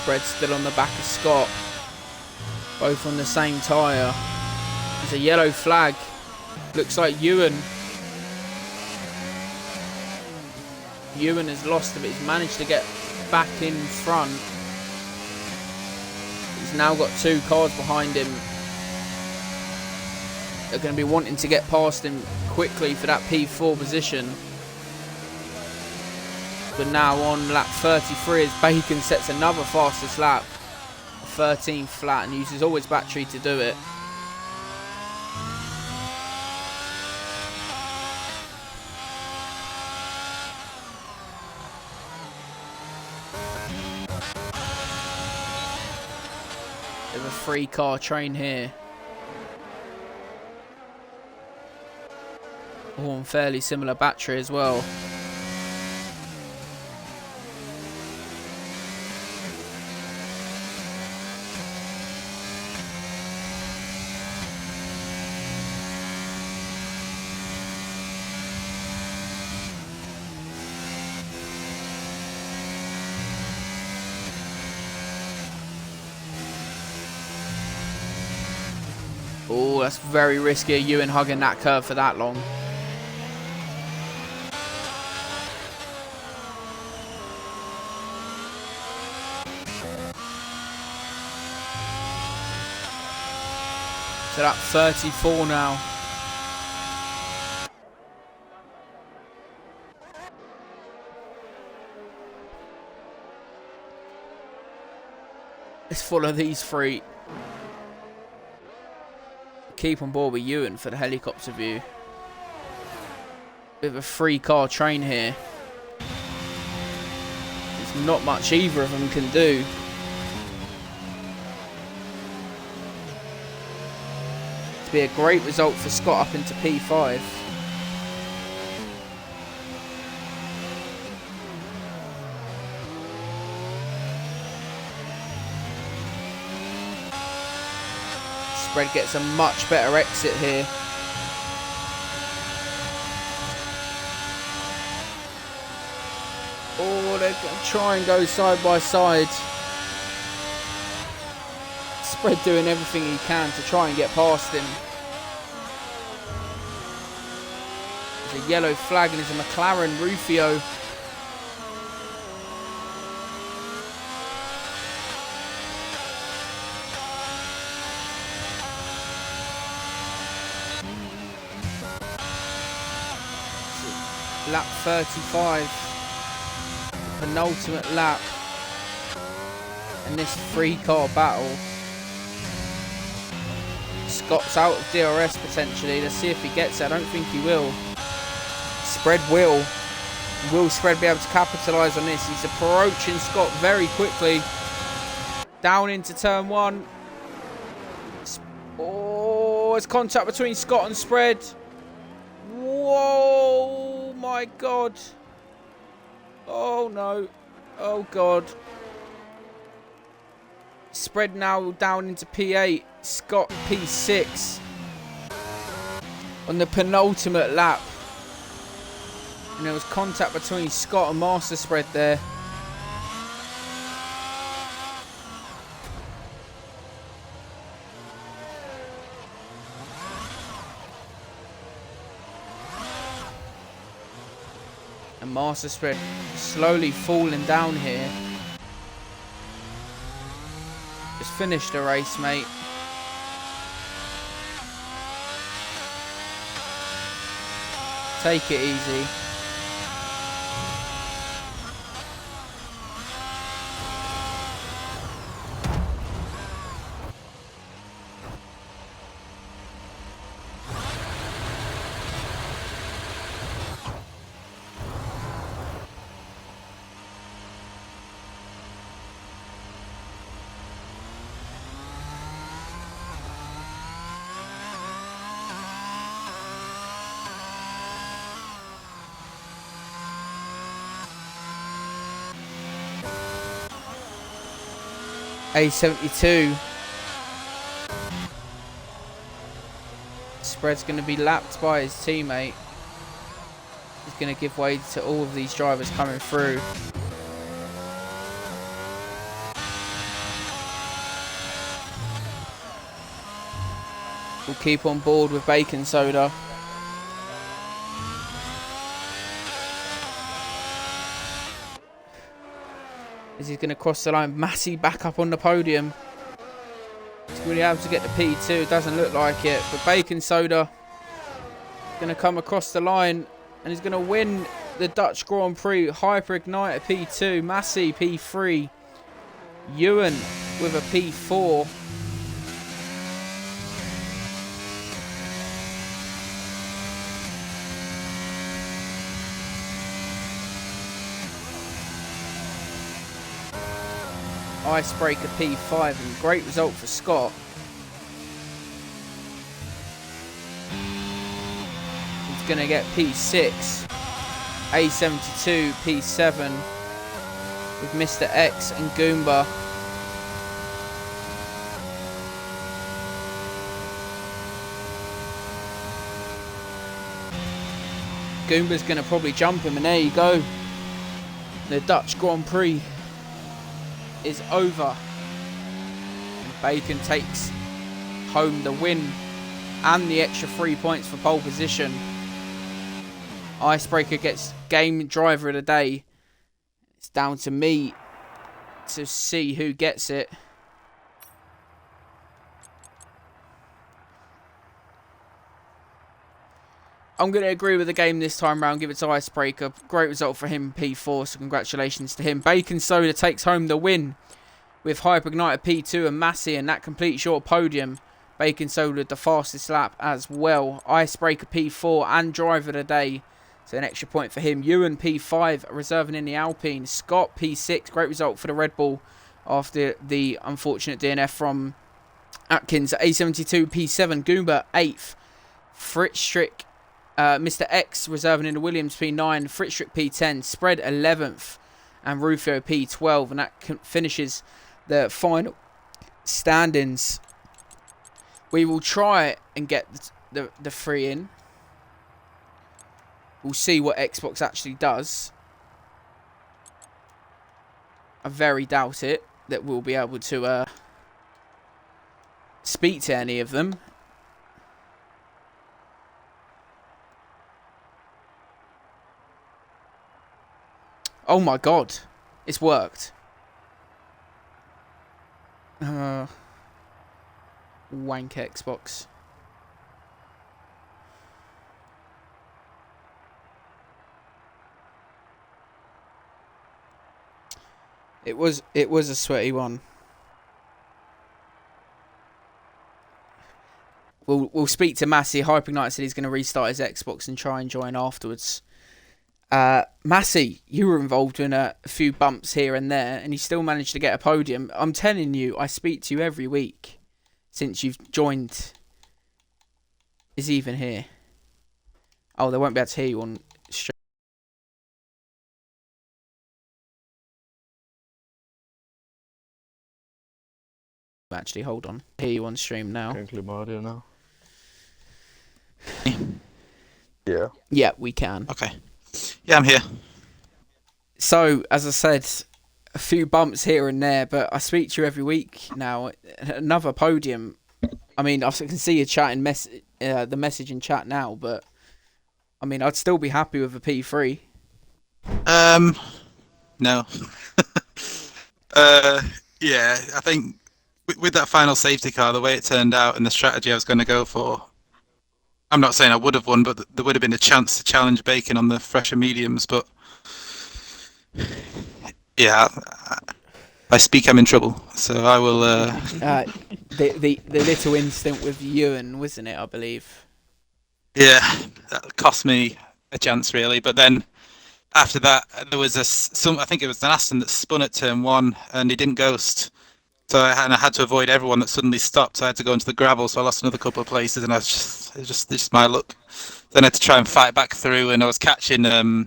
Speaker 1: Spread still on the back of Scott. Both on the same tyre. There's a yellow flag. Looks like Ewan has lost a bit. He's managed to get back in front. He's now got two cars behind him. They're going to be wanting to get past him quickly for that P4 position. But now on lap 33 as Bacon sets another fastest lap. 13 flat and uses all his battery to do it. Bit of a 3-car train here. All on fairly similar battery as well. Oh, that's very risky. Ewan hugging that curve for that long. So that 34 now. Let's follow these three. Keep on board with Ewan for the helicopter view. Bit of a 3-car train here. There's not much either of them can do. It'd be a great result for Scott up into P5. Spread gets a much better exit here. Oh, they're going to try and go side by side. Spread doing everything he can to try and get past him. There's a yellow flag and there's a McLaren Rufio. Lap 35, penultimate lap, and this 3-car battle. Scott's out of DRS potentially. Let's see if he gets it. I don't think he will. Spread will. Will Spread be able to capitalise on this? He's approaching Scott very quickly. Down into turn 1. Oh, it's contact between Scott and Spread. Whoa, my God. Oh, no. Oh, God. Spread now down into P8. Scott P6. On the penultimate lap. And there was contact between Scott and Master Spread there. And Master Spread slowly falling down here. Just finished the race, mate. Take it easy. A72. Spread's going to be lapped by his teammate. He's going to give way to all of these drivers coming through. We'll keep on board with Bacon Soda. Is he going to cross the line? Massey back up on the podium. He's going to be able to get the P2. Doesn't look like it. But Bacon Soda going to come across the line. And he's going to win the Dutch Grand Prix. Hyper Igniter P2. Massey P3. Ewan with a P4. Icebreaker P5, and great result for Scott. He's going to get P6, A72, P7 with Mr. X and Goomba. Goomba's going to probably jump him, and there you go. The Dutch Grand Prix is over. And Bacon takes home the win and the extra 3 points for pole position. Icebreaker gets game driver of the day. It's down to me to see who gets it. I'm going to agree with the game this time round. Give it to Icebreaker. Great result for him, P4. So congratulations to him. Bacon Soda takes home the win with Hyperigniter P2 and Massey, and that completes your podium. Bacon Soda the fastest lap as well. Icebreaker P4 and driver of the day. So an extra point for him. Ewan P5 reserving in the Alpine. Scott P6. Great result for the Red Bull after the unfortunate DNF from Atkins. A72 P7. Goomba 8th. Fritzstrick Mr. X reserving in the Williams P9, Fritzstrick P10, Spread 11th, and Rufio P12, and that finishes the final standings. We will try and get the 3 in. We'll see what Xbox actually does. I very doubt it that we'll be able to speak to any of them. Oh my god. It's worked. Wank Xbox. It was a sweaty one. We'll speak to Massey. Hyperignite said he's going to restart his Xbox and try and join afterwards. Massey, you were involved in a few bumps here and there, and you still managed to get a podium. I'm telling you, I speak to you every week since you've joined. Is he even here? Oh, they won't be able to hear you on stream. Actually, hold on. I hear you on stream now.
Speaker 2: Can you include my audio now?
Speaker 3: Yeah.
Speaker 1: Yeah, we can.
Speaker 4: Okay. Yeah, I'm here.
Speaker 1: So, as I said, a few bumps here and there, but I speak to you every week now. Another podium. I mean, I can see you chatting the message in chat now, but I mean, I'd still be happy with a P3.
Speaker 4: No. Yeah, I think with that final safety car, the way it turned out and the strategy I was going to go for, I'm not saying I would have won, but there would have been a chance to challenge Bacon on the fresher mediums. But yeah, I speak, I'm in trouble. So I will.
Speaker 1: The little incident with Ewan, wasn't it? I believe.
Speaker 4: Yeah, that cost me a chance really. But then after that, there was I think it was an Aston that spun at turn 1 and he didn't ghost. So I had to avoid everyone that suddenly stopped. So I had to go into the gravel, so I lost another couple of places, and it was just my luck. Then I had to try and fight back through, and I was catching the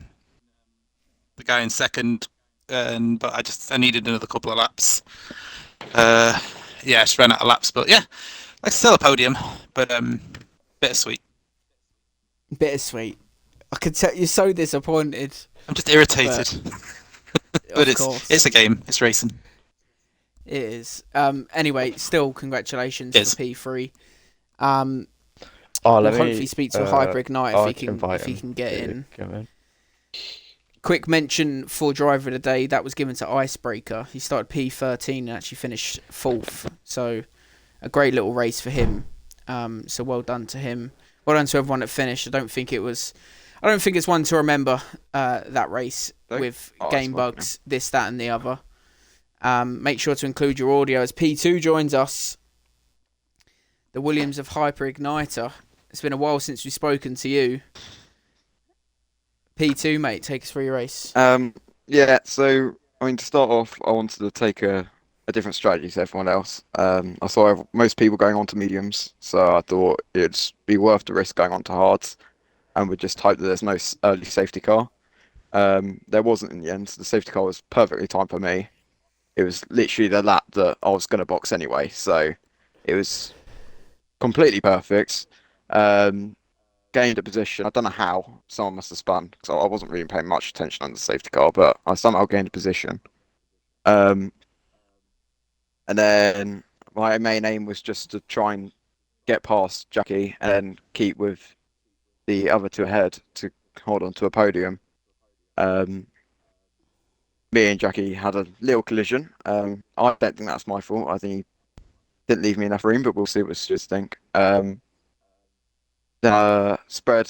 Speaker 4: guy in second, but I needed another couple of laps. Yeah, I just ran out of laps, but yeah, like still a podium, but bittersweet.
Speaker 1: Bittersweet. I could tell you're so disappointed.
Speaker 4: I'm just irritated. But it's a game. It's racing.
Speaker 1: It is. Anyway, still congratulations for P3. We'll hopefully speak to Hyperignite if he can get in. Quick mention for driver of the day, that was given to Icebreaker. He started P13 and actually finished 4th. So a great little race for him. So well done to him. Well done to everyone that finished. I don't think it's one to remember, that race with game bugs, this, that and the other. Make sure to include your audio as P2 joins us. The Williams of Hyperigniter. It's been a while since we've spoken to you. P2, mate, take us through your race.
Speaker 3: Yeah, so, I mean, to start off, I wanted to take a different strategy to everyone else. I saw most people going on to mediums, so I thought it'd be worth the risk going on to hards, and would just hope that there's no early safety car. There wasn't in the end, so the safety car was perfectly timed for me. It was literally the lap that I was going to box anyway, so it was completely perfect. Gained a position. I don't know how. Someone must have spun, because I wasn't really paying much attention on the safety car, but I somehow gained a position. And then my main aim was just to try and get past Jackie and then keep with the other two ahead to hold on to a podium. Me and Jackie had a little collision. I don't think that's my fault. I think he didn't leave me enough room, but we'll see what stewards think. Spread,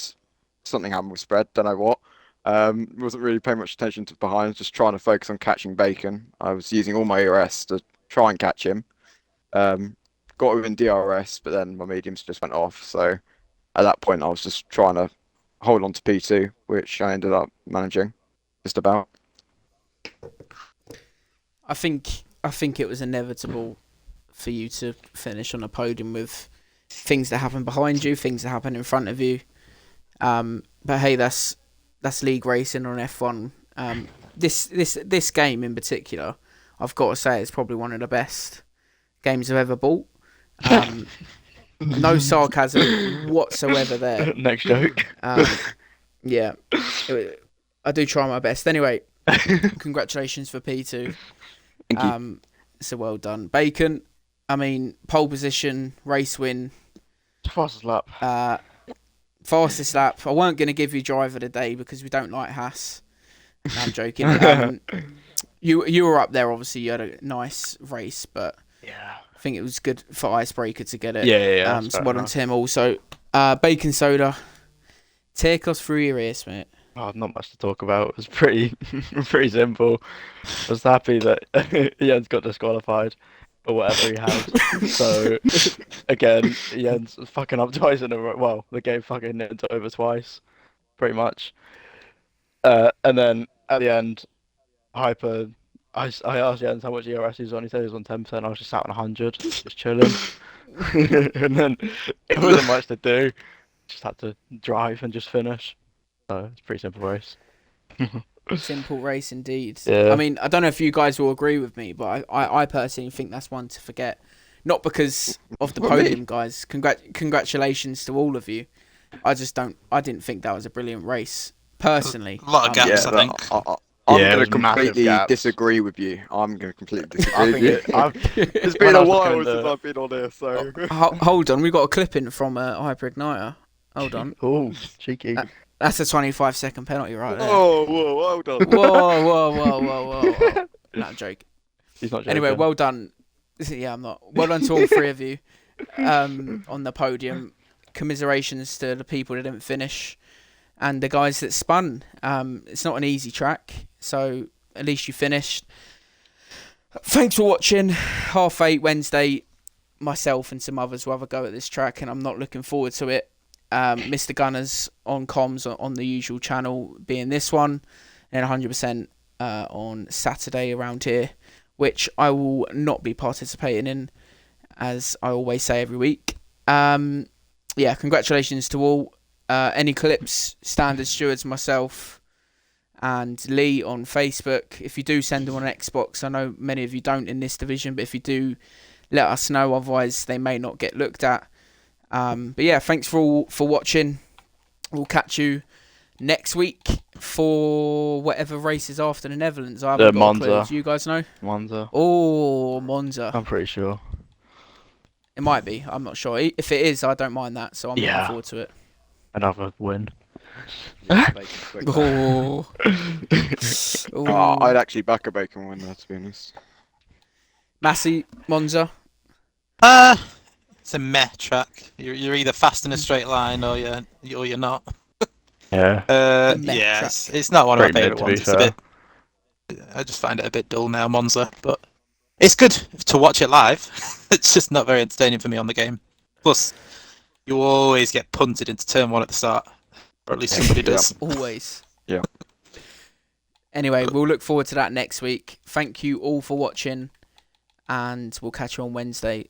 Speaker 3: something happened with spread, don't know what. Wasn't really paying much attention to behind, just trying to focus on catching Bacon. I was using all my ERS to try and catch him. Got him in DRS, but then my mediums just went off. So at that point, I was just trying to hold on to P2, which I ended up managing just about.
Speaker 1: I think it was inevitable for you to finish on a podium with things that happen behind you, things that happen in front of you. But hey, that's league racing on F1. This game in particular, I've got to say, it's probably one of the best games I've ever bought. No sarcasm whatsoever there.
Speaker 2: Next joke.
Speaker 1: Yeah, I do try my best. Anyway, congratulations for P2.
Speaker 3: Thank you.
Speaker 1: So well done, Bacon. I mean, pole position, race win.
Speaker 2: Fastest lap.
Speaker 1: Fastest lap. I weren't going to give you driver of the day because we don't like Haas. No, I'm joking. You were up there, obviously. You had a nice race, but
Speaker 2: Yeah.
Speaker 1: I think it was good for Icebreaker to get it.
Speaker 2: Yeah.
Speaker 1: So well done to him also. Bacon Soda. Take us through your race, mate.
Speaker 2: Oh, not much to talk about. It was pretty simple. I was happy that Jens got disqualified or whatever he had. So again, Jens was fucking up twice in a row. Well, the game fucking nipped over twice, pretty much. And then at the end, Hyper. I asked Jens how much ERS he was on. He said he was on 10%. I was just sat on 100, just chilling. And then it wasn't much to do. Just had to drive and just finish. So it's a pretty simple race.
Speaker 1: Simple race indeed.
Speaker 2: Yeah.
Speaker 1: I mean, I don't know if you guys will agree with me, but I personally think that's one to forget. Not because of the podium, guys. Congratulations to all of you. I didn't think that was a brilliant race, personally.
Speaker 4: A lot of gaps, I think.
Speaker 3: I'm
Speaker 2: Yeah,
Speaker 3: going
Speaker 2: it
Speaker 3: to
Speaker 2: was massive
Speaker 3: completely
Speaker 2: gaps.
Speaker 3: disagree with you. I'm going to completely
Speaker 2: I
Speaker 3: disagree with you.
Speaker 2: think
Speaker 3: It's
Speaker 2: when
Speaker 3: been
Speaker 2: I
Speaker 3: a
Speaker 2: was
Speaker 3: while
Speaker 2: looking at
Speaker 3: since
Speaker 2: the-
Speaker 3: I've been on here, so...
Speaker 1: Hold on, we got a clip in from Hyper Igniter. Hold on.
Speaker 2: Oh, cheeky.
Speaker 1: That's a 25-second penalty right there.
Speaker 3: Whoa, hold on.
Speaker 1: Whoa. No, I'm joking.
Speaker 2: He's not joking.
Speaker 1: Anyway, well done. Yeah, I'm not. Well done to all three of you on the podium. Commiserations to the people that didn't finish and the guys that spun. It's not an easy track, so at least you finished. Thanks for watching. 8:30 Wednesday. Myself and some others will have a go at this track, and I'm not looking forward to it. Mr. Gunners on comms on the usual channel being this one, and 100% on Saturday around here, which I will not be participating in, as I always say every week. Yeah, congratulations to all. Any clips, Standard Stewards, myself, and Lee on Facebook. If you do send them on Xbox, I know many of you don't in this division, but if you do, let us know. Otherwise, they may not get looked at. But yeah, thanks for watching. We'll catch you next week for whatever race is after the Netherlands. I haven't got a clue.
Speaker 2: Monza.
Speaker 1: Do you guys know?
Speaker 2: Monza.
Speaker 1: Oh, Monza.
Speaker 2: I'm pretty sure.
Speaker 1: It might be. I'm not sure. If it is, I don't mind that. So I'm looking forward to it.
Speaker 2: Another win.
Speaker 1: Oh.
Speaker 3: I'd actually back a Bacon win there, to be honest.
Speaker 1: Massey, Monza.
Speaker 4: It's a meh track. You're either fast in a straight line or you're not.
Speaker 2: Yeah.
Speaker 1: Meh
Speaker 4: Yeah,
Speaker 1: track.
Speaker 4: it's not one of my
Speaker 2: Pretty
Speaker 4: favourite
Speaker 2: mid,
Speaker 4: ones.
Speaker 2: to
Speaker 4: It's
Speaker 2: be
Speaker 4: a bit. I just find it a bit dull now, Monza, but it's good to watch it live. It's just not very entertaining for me on the game. Plus, you always get punted into turn one at the start, or at least somebody does.
Speaker 1: Always.
Speaker 3: Yeah.
Speaker 1: Anyway, we'll look forward to that next week. Thank you all for watching, and we'll catch you on Wednesday.